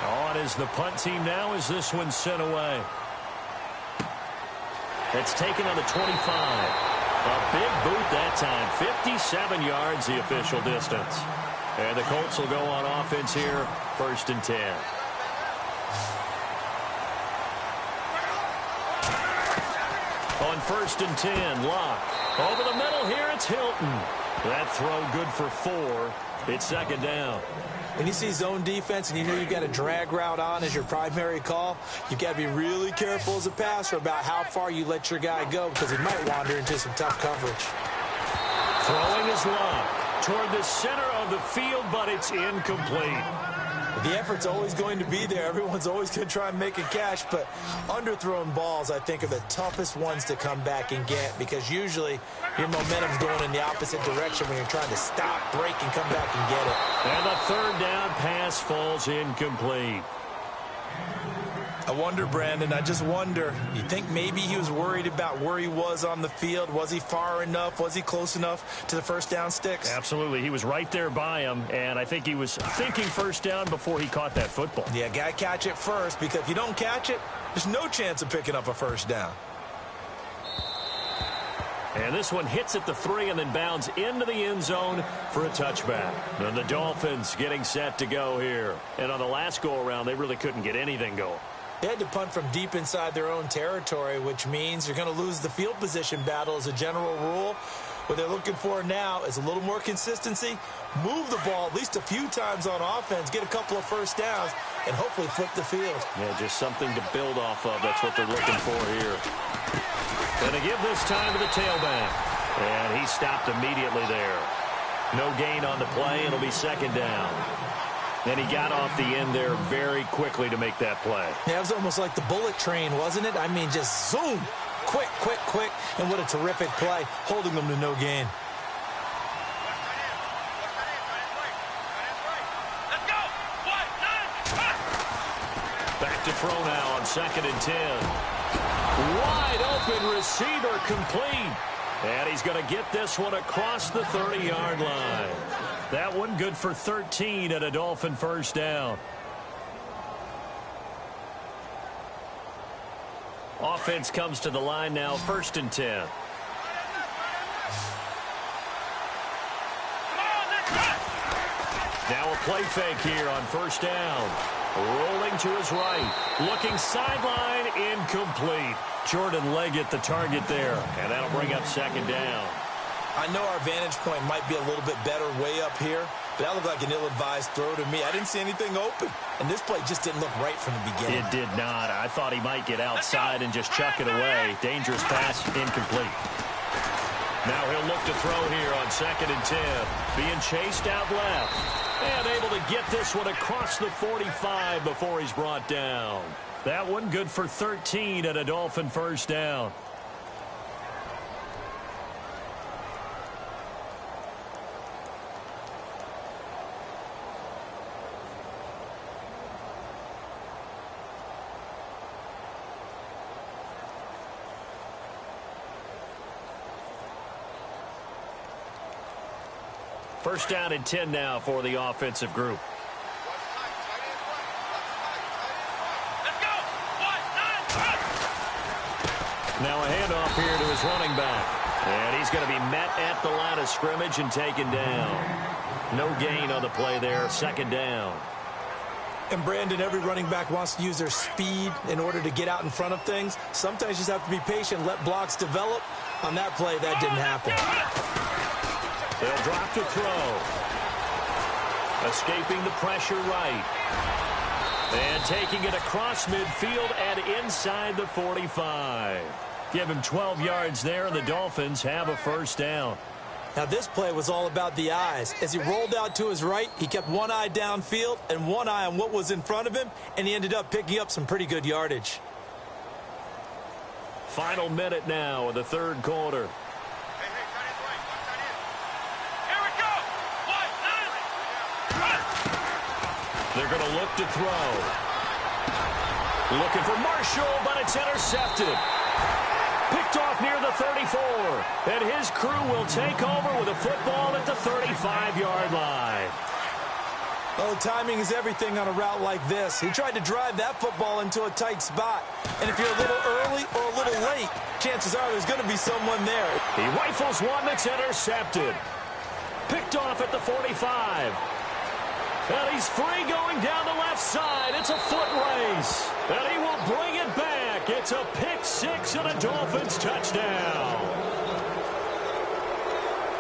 On is the punt team now as this one's sent away. It's taken on the 25. A big boot that time. 57 yards, the official distance. And the Colts will go on offense here, 1st and 10. On 1st and 10, Luck. Over the middle here, it's Hilton. That throw good for 4. It's 2nd down. When you see zone defense and you know you've got a drag route on as your primary call, you've got to be really careful as a passer about how far you let your guy go because he might wander into some tough coverage. Throwing is Luck toward the center of the field, but it's incomplete. The effort's always going to be there. Everyone's always going to try and make a catch, but underthrown balls, I think, are the toughest ones to come back and get because usually your momentum's going in the opposite direction when you're trying to stop, break, and come back and get it. And the 3rd down pass falls incomplete. I wonder, Brandon, I just wonder, you think maybe he was worried about where he was on the field? Was he far enough? Was he close enough to the first down sticks? Absolutely. He was right there by him, and I think he was thinking first down before he caught that football. Yeah, got to catch it first, because if you don't catch it, there's no chance of picking up a first down. And this one hits at the 3 and then bounds into the end zone for a touchback. And the Dolphins getting set to go here. And on the last go-around, they really couldn't get anything going. They had to punt from deep inside their own territory, which means you're going to lose the field position battle as a general rule. What they're looking for now is a little more consistency, move the ball at least a few times on offense, get a couple of first downs, and hopefully flip the field. Yeah, just something to build off of. That's what they're looking for here. Going to give this time to the tailback. And he stopped immediately there. No gain on the play. It'll be second down. And he got off the end there very quickly to make that play. Yeah, it was almost like the bullet train, wasn't it? I mean, just zoom. Quick, quick, quick. And what a terrific play, holding them to no gain. Let's go. 1, 9, Back to throw now on 2nd and 10. Wide open receiver complete. And he's going to get this one across the 30-yard line. That one good for 13 at a Dolphin first down. Offense comes to the line now, 1st and 10. Now a play fake here on 1st down. Rolling to his right. Looking sideline, incomplete. Jordan Leggett the target there. And that'll bring up 2nd down. I know our vantage point might be a little bit better way up here, but that looked like an ill-advised throw to me. I didn't see anything open, and this play just didn't look right from the beginning. It did not. I thought he might get outside and just chuck it away. Dangerous pass, incomplete. Now he'll look to throw here on 2nd and 10. Being chased out left. And able to get this one across the 45 before he's brought down. That one good for 13 at a Dolphin first down. First down and 10 now for the offensive group. let's go. 1, 9, Now a handoff here to his running back. And he's going to be met at the line of scrimmage and taken down. No gain on the play there, 2nd down. And Brandon, every running back wants to use their speed in order to get out in front of things. Sometimes you just have to be patient, let blocks develop. On that play, that didn't happen. They'll drop to throw. Escaping the pressure right. And taking it across midfield and inside the 45. Give him 12 yards there, and the Dolphins have a first down. Now, this play was all about the eyes. As he rolled out to his right, he kept one eye downfield and one eye on what was in front of him, and he ended up picking up some pretty good yardage. Final minute now of the 3rd quarter. here we go. 1, 9, They're going to look to throw. Looking for Marshall, but it's intercepted. Picked off near the 34. And his crew will take over with a football at the 35-yard line. Oh, timing is everything on a route like this. He tried to drive that football into a tight spot. And if you're a little early or a little late, chances are there's going to be someone there. He rifles one that's intercepted. Picked off at the 45. And he's free going down the left side. It's a foot race. And he will bring it back. It's a pick 6 and a Dolphins touchdown.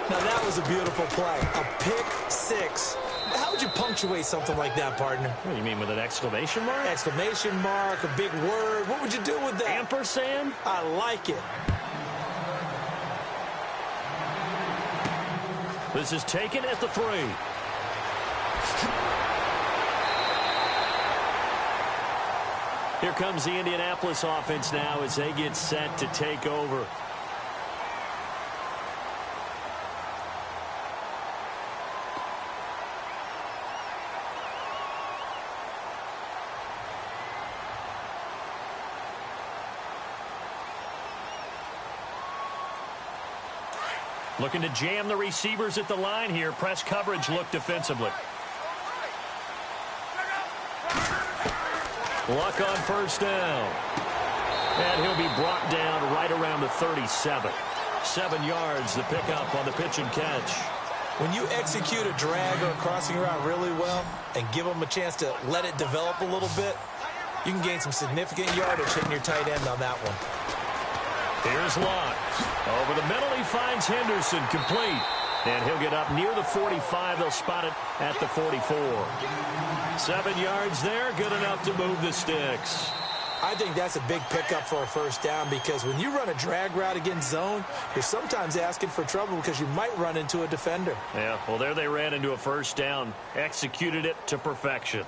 Now, that was a beautiful play. A pick 6. How would you punctuate something like that, partner? What do you mean, with an exclamation mark? Exclamation mark, a big word. What would you do with that? Ampersand? I like it. This is taken at the 3. Here comes the Indianapolis offense now as they get set to take over. Looking to jam the receivers at the line here. Press coverage look defensively. Luck on first down. And he'll be brought down right around the 37. 7 yards, the pickup on the pitch and catch. When you execute a drag or a crossing route really well and give them a chance to let it develop a little bit, you can gain some significant yardage hitting your tight end on that one. Here's Locke. Over the middle, he finds Henderson, complete. And he'll get up near the 45. They'll spot it at the 44. 7 yards there, good enough to move the sticks. I think that's a big pickup for a first down because when you run a drag route against zone, you're sometimes asking for trouble because you might run into a defender. Yeah, well, there they ran into a first down, executed it to perfection.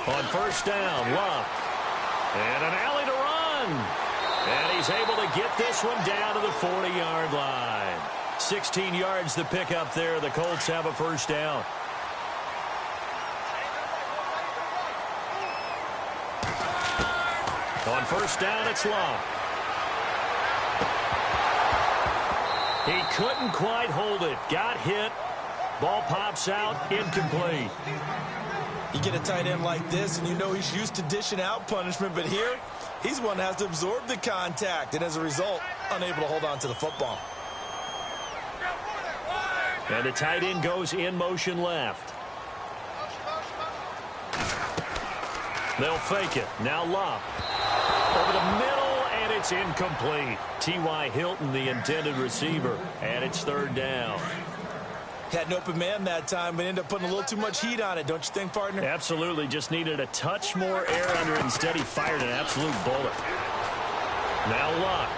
On first down, Locke. And an alley to run. And he's able to get this one down to the 40-yard line. 16 yards to pick up there. The Colts have a first down. On first down, it's Locke. He couldn't quite hold it. Got hit. Ball pops out. Incomplete. You get a tight end like this, and you know he's used to dishing out punishment, but here, he's one that has to absorb the contact, and as a result, unable to hold on to the football. And the tight end goes in motion left. They'll fake it. Now Locke. Over the middle, and it's incomplete. T.Y. Hilton, the intended receiver, and it's third down. Had an open man that time, but ended up putting a little too much heat on it, don't you think, partner? Absolutely. Just needed a touch more air under it. Instead, he fired an absolute bullet. Now Locke.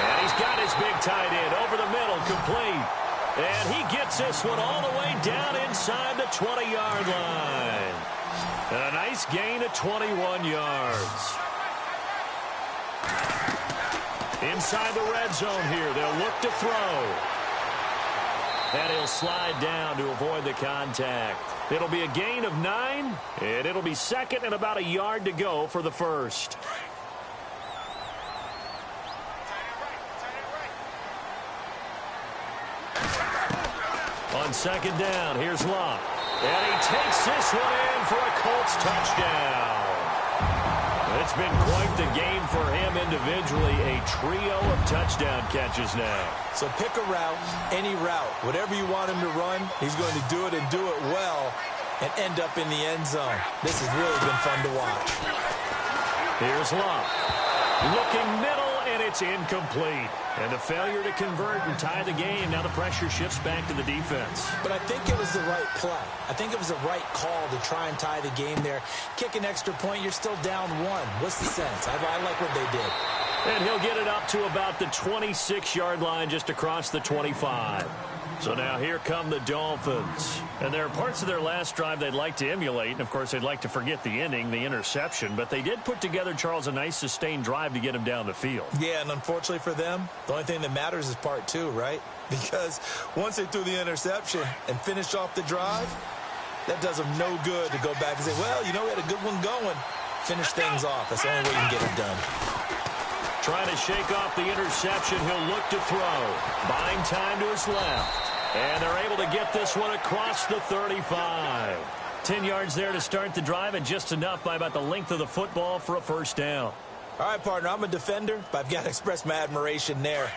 And he's got his big tight end over the middle, complete. And he gets this one all the way down inside the 20-yard line. And a nice gain of 21 yards. Inside the red zone here. They'll look to throw. And he'll slide down to avoid the contact. It'll be a gain of 9, and it'll be second and about a yard to go for the first. On second down, here's Locke. And he takes this one in for a Colts touchdown. It's been quite the game for him individually. A trio of touchdown catches now. So pick a route, any route. Whatever you want him to run, he's going to do it and do it well and end up in the end zone. This has really been fun to watch. Here's Locke. Looking middle, and it's incomplete. And a failure to convert and tie the game. Now the pressure shifts back to the defense. But I think it was the right play. I think it was the right call to try and tie the game there. Kick an extra point, you're still down 1. What's the sense? I like what they did. And he'll get it up to about the 26-yard line, just across the 25. So now here come the Dolphins. And there are parts of their last drive they'd like to emulate. And, of course, they'd like to forget the ending, the interception. But they did put together, Charles, a nice sustained drive to get him down the field. Yeah, and unfortunately for them, the only thing that matters is part 2, right? Because once they threw the interception and finished off the drive, that does them no good to go back and say, well, you know, we had a good one going. Finish things off. That's the only way you can get it done. Trying to shake off the interception. He'll look to throw. Buying time to his left. And they're able to get this one across the 35. 10 yards there to start the drive, and just enough by about the length of the football for a first down. All right, partner, I'm a defender, but I've got to express my admiration there.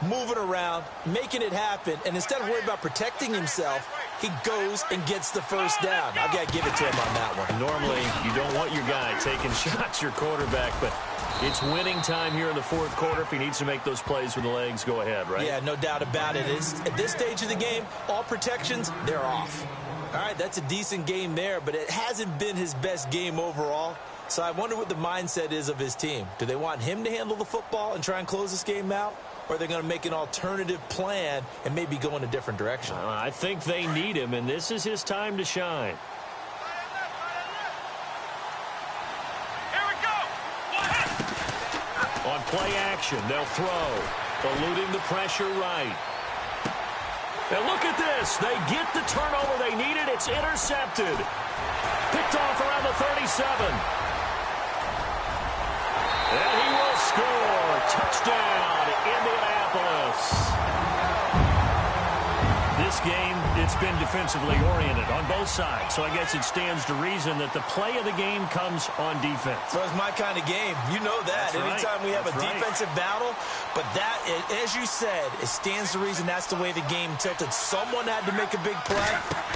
Moving around, making it happen, and instead of worrying about protecting himself, he goes and gets the first down. I've got to give it to him on that one. Normally, you don't want your guy taking shots, your quarterback, but it's winning time here in the fourth quarter. If he needs to make those plays with the legs, go ahead, right? Yeah, no doubt about it. At this stage of the game, all protections, they're off. All right, that's a decent game there, but it hasn't been his best game overall. So I wonder what the mindset is of his team. Do they want him to handle the football and try and close this game out? Or are they going to make an alternative plan and maybe go in a different direction? I think they need him, and this is his time to shine. Here we go. On play action, they'll throw. Eluding the pressure right. And look at this. They get the turnover they needed. It's intercepted. Picked off around the 37. And he will score. Touchdown, Indianapolis. This game, it's been defensively oriented on both sides. So I guess it stands to reason that the play of the game comes on defense. So it's my kind of game. You know that. That's Anytime right. we have That's a right. defensive battle. But that, as you said, it stands to reason that's the way the game tilted. Someone had to make a big play.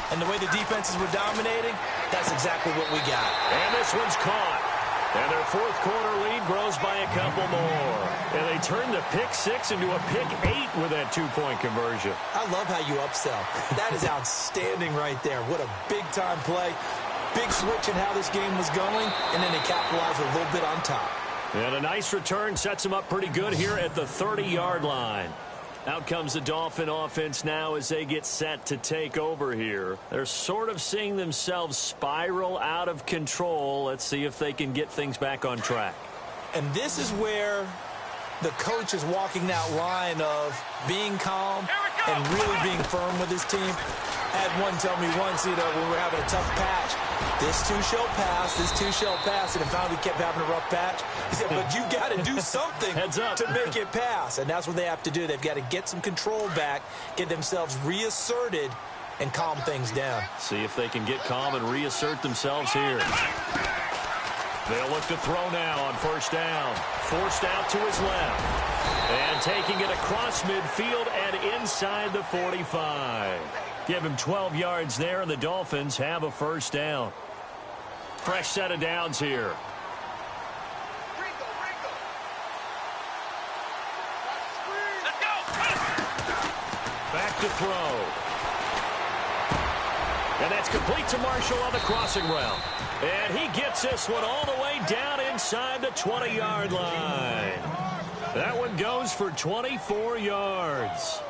And the way the defenses were dominating, that's exactly what we got. And this one's caught. And their fourth quarter lead grows by a couple more. And they turn the pick 6 into a pick 8 with that two-point conversion. I love how you upsell. That is outstanding right there. What a big-time play. Big switch in how this game was going, and then they capitalized a little bit on top. And a nice return sets them up pretty good here at the 30-yard line. Out comes the Dolphin offense now as they get set to take over here. They're sort of seeing themselves spiral out of control. Let's see if they can get things back on track. And this is where the coach is walking that line of being calm and really being firm with his team. I had one tell me once, when we were having a tough patch, this too shall pass, this too shall pass, and finally we kept having a rough patch. He said, but you got to do something to make it pass, and that's what they have to do. They've got to get some control back, get themselves reasserted, and calm things down. See if they can get calm and reassert themselves here. They'll look to throw now on first down. Forced out to his left. And taking it across midfield and inside the 45. Give him 12 yards there, and the Dolphins have a first down. Fresh set of downs here. Back to throw. And that's complete to Marshall on the crossing route. And he gets this one all the way down inside the 20-yard line. That one goes for 24 yards.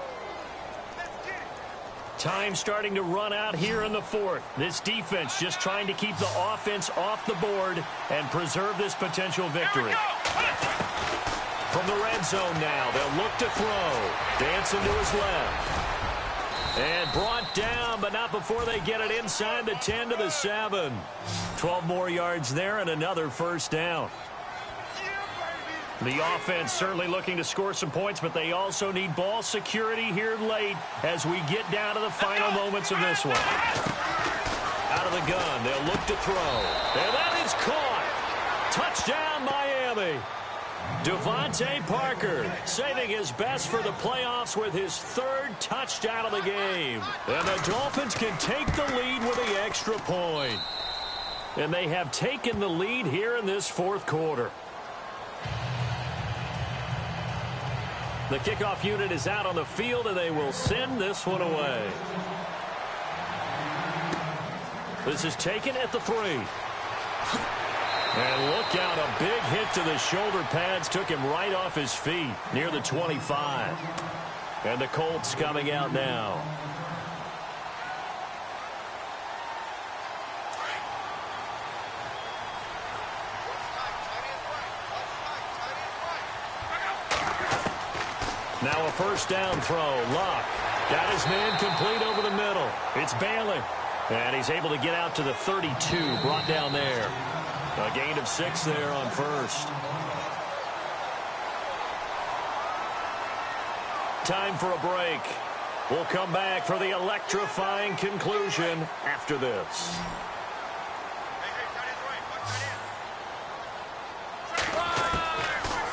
Time starting to run out here in the fourth. This defense just trying to keep the offense off the board and preserve this potential victory. From the red zone now, they'll look to throw. Dancing to his left. And brought down, but not before they get it inside the 10 to the 7. 12 more yards there and another first down. The offense certainly looking to score some points, but they also need ball security here late as we get down to the final moments of this one. Out of the gun, they'll look to throw. And that is caught. Touchdown, Miami. Devontae Parker saving his best for the playoffs with his third touchdown of the game. And the Dolphins can take the lead with the extra point. And they have taken the lead here in this fourth quarter. The kickoff unit is out on the field, and they will send this one away. This is taken at the 3. And look out, a big hit to the shoulder pads took him right off his feet near the 25. And the Colts coming out now. Now a first down throw. Luck got his man complete over the middle. It's Bailey. And he's able to get out to the 32, brought down there. A gain of 6 there on first. Time for a break. We'll come back for the electrifying conclusion after this.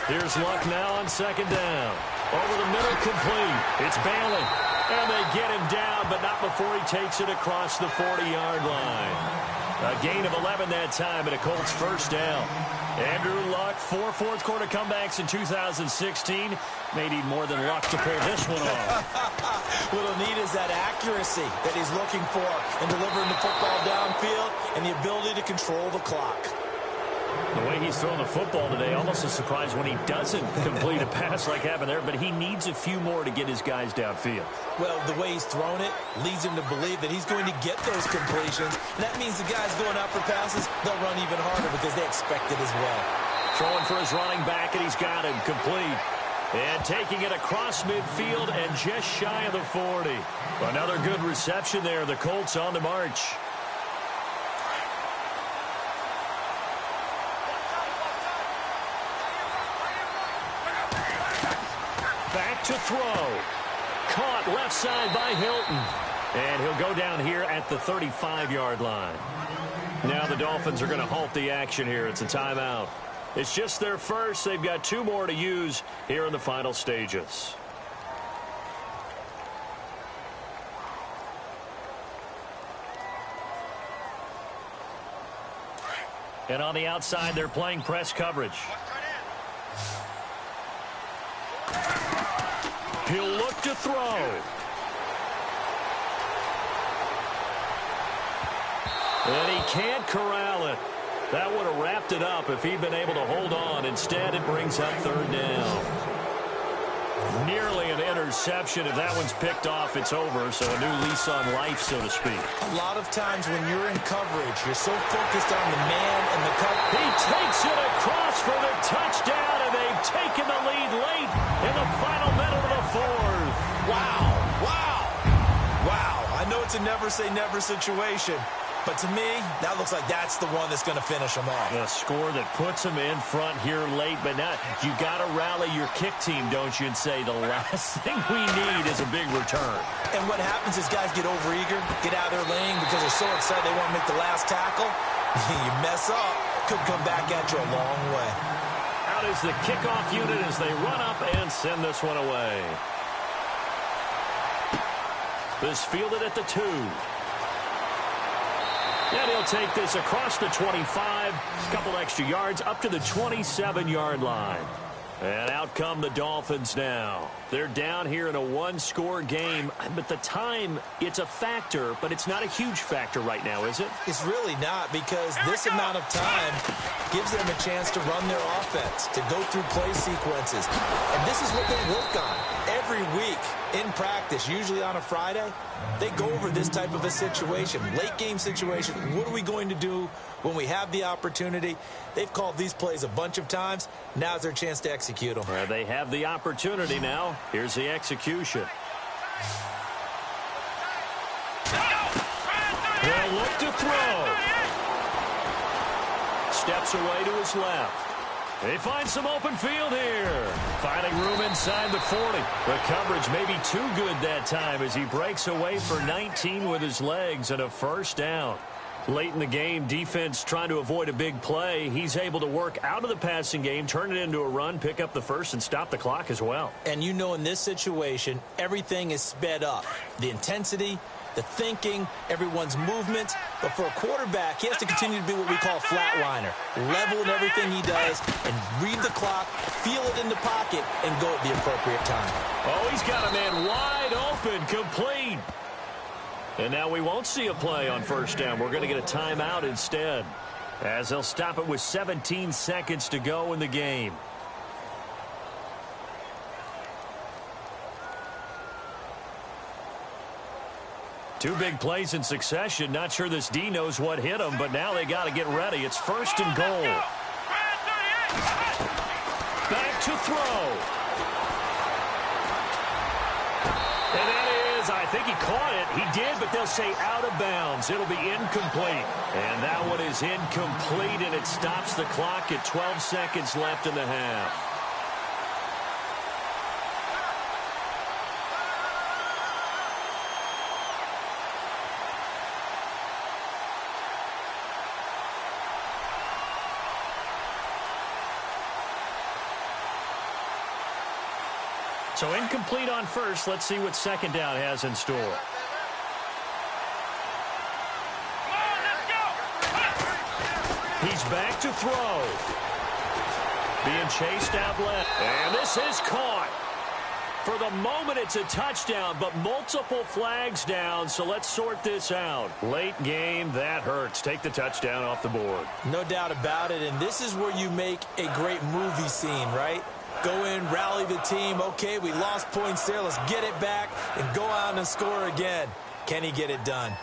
Here's Luck now on second down. Over the middle, complete. It's Bailey. And they get him down, but not before he takes it across the 40-yard line. A gain of 11 that time, and a Colts first down. Andrew Luck, 4 fourth-quarter comebacks in 2016. May need more than luck to pull this one off. What he'll need is that accuracy that he's looking for in delivering the football downfield and the ability to control the clock. The way he's throwing the football today, almost a surprise when he doesn't complete a pass like happened there, but he needs a few more to get his guys downfield. Well, the way he's thrown it leads him to believe that he's going to get those completions. And that means the guys going out for passes, they'll run even harder because they expect it as well. Throwing for his running back, and he's got him complete. And taking it across midfield and just shy of the 40. Another good reception there. The Colts on the march. Back to throw. Caught left side by Hilton. And he'll go down here at the 35-yard line. Now the Dolphins are going to halt the action here. It's a timeout. It's just their first. They've got 2 more to use here in the final stages. And on the outside, they're playing press coverage. He'll look to throw. And he can't corral it. That would have wrapped it up if he'd been able to hold on. Instead, it brings up 3rd down. Nearly an interception. If that one's picked off, it's over. So a new lease on life, so to speak. A lot of times when you're in coverage, you're so focused on the man and the cover. He takes it across for the touchdown, and they've taken the lead late in the final minute of the 4th. Wow. Wow. Wow. I know it's a never-say-never situation. But to me, that looks like that's the one that's going to finish them off. A score that puts them in front here late, but now you got to rally your kick team, don't you, and say the last thing we need is a big return. And what happens is guys get overeager, get out of their lane because they're so excited they want to make the last tackle. You mess up, could come back at you a long way. Out is the kickoff unit as they run up and send this one away. This fielded at the 2. And he'll take this across the 25, a couple extra yards, up to the 27-yard line. And out come the Dolphins now. They're down here in a 1-score game, but the time, it's a factor, but it's not a huge factor right now, is it? It's really not, because this amount of time gives them a chance to run their offense, to go through play sequences. And this is what they work on every week in practice, usually on a Friday. They go over this type of a situation, late game situation. What are we going to do when we have the opportunity? They've called these plays a bunch of times. Now's their chance to execute them. They have the opportunity now. Here's the execution. They'll look to throw. Steps away to his left. They find some open field here. Finding room inside the 40. The coverage may be too good that time as he breaks away for 19 with his legs and a 1st down. Late in the game, defense trying to avoid a big play. He's able to work out of the passing game, turn it into a run, pick up the 1st, and stop the clock as well. And you know in this situation, everything is sped up. The intensity, the thinking, everyone's movement. But for a quarterback, he has to continue to be what we call a flatliner. Level in everything he does and read the clock, feel it in the pocket, and go at the appropriate time. Oh, he's got a man wide open, complete. And now we won't see a play on 1st down. We're going to get a timeout instead, as they'll stop it with 17 seconds to go in the game. Two big plays in succession. Not sure this D knows what hit him, but now they got to get ready. It's 1st and goal. Back to throw. And that is, I think he caught it. He did, but they'll say out of bounds. It'll be incomplete. And that one is incomplete, and it stops the clock at 12 seconds left in the half. So incomplete on 1st. Let's see what 2nd down has in store. He's back to throw. Being chased out left. And this is caught. For the moment, it's a touchdown, but multiple flags down, so let's sort this out. Late game, that hurts. Take the touchdown off the board. No doubt about it, and this is where you make a great movie scene, right? Go in, rally the team. Okay, we lost points there. Let's get it back and go out and score again. Can he get it done?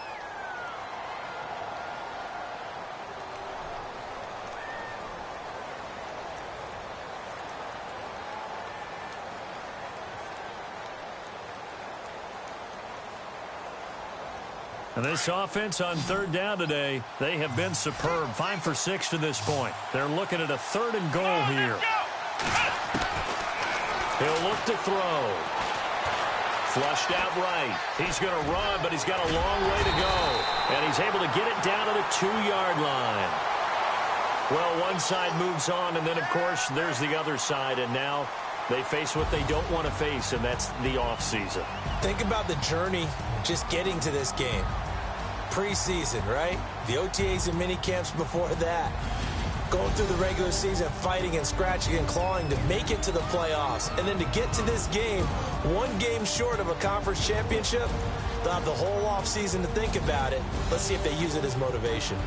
And this offense on 3rd down today, they have been superb. 5 for 6 to this point. They're looking at a 3rd and goal here. He'll look to throw. Flushed out right. He's going to run, but he's got a long way to go. And he's able to get it down to the 2-yard line. Well, one side moves on, and then, of course, there's the other side. And now they face what they don't want to face, and that's the offseason. Think about the journey just getting to this game. Preseason, right? The OTAs and mini camps before that. Going through the regular season, fighting and scratching and clawing to make it to the playoffs. And then to get to this game, one game short of a conference championship, they'll have the whole offseason to think about it. Let's see if they use it as motivation.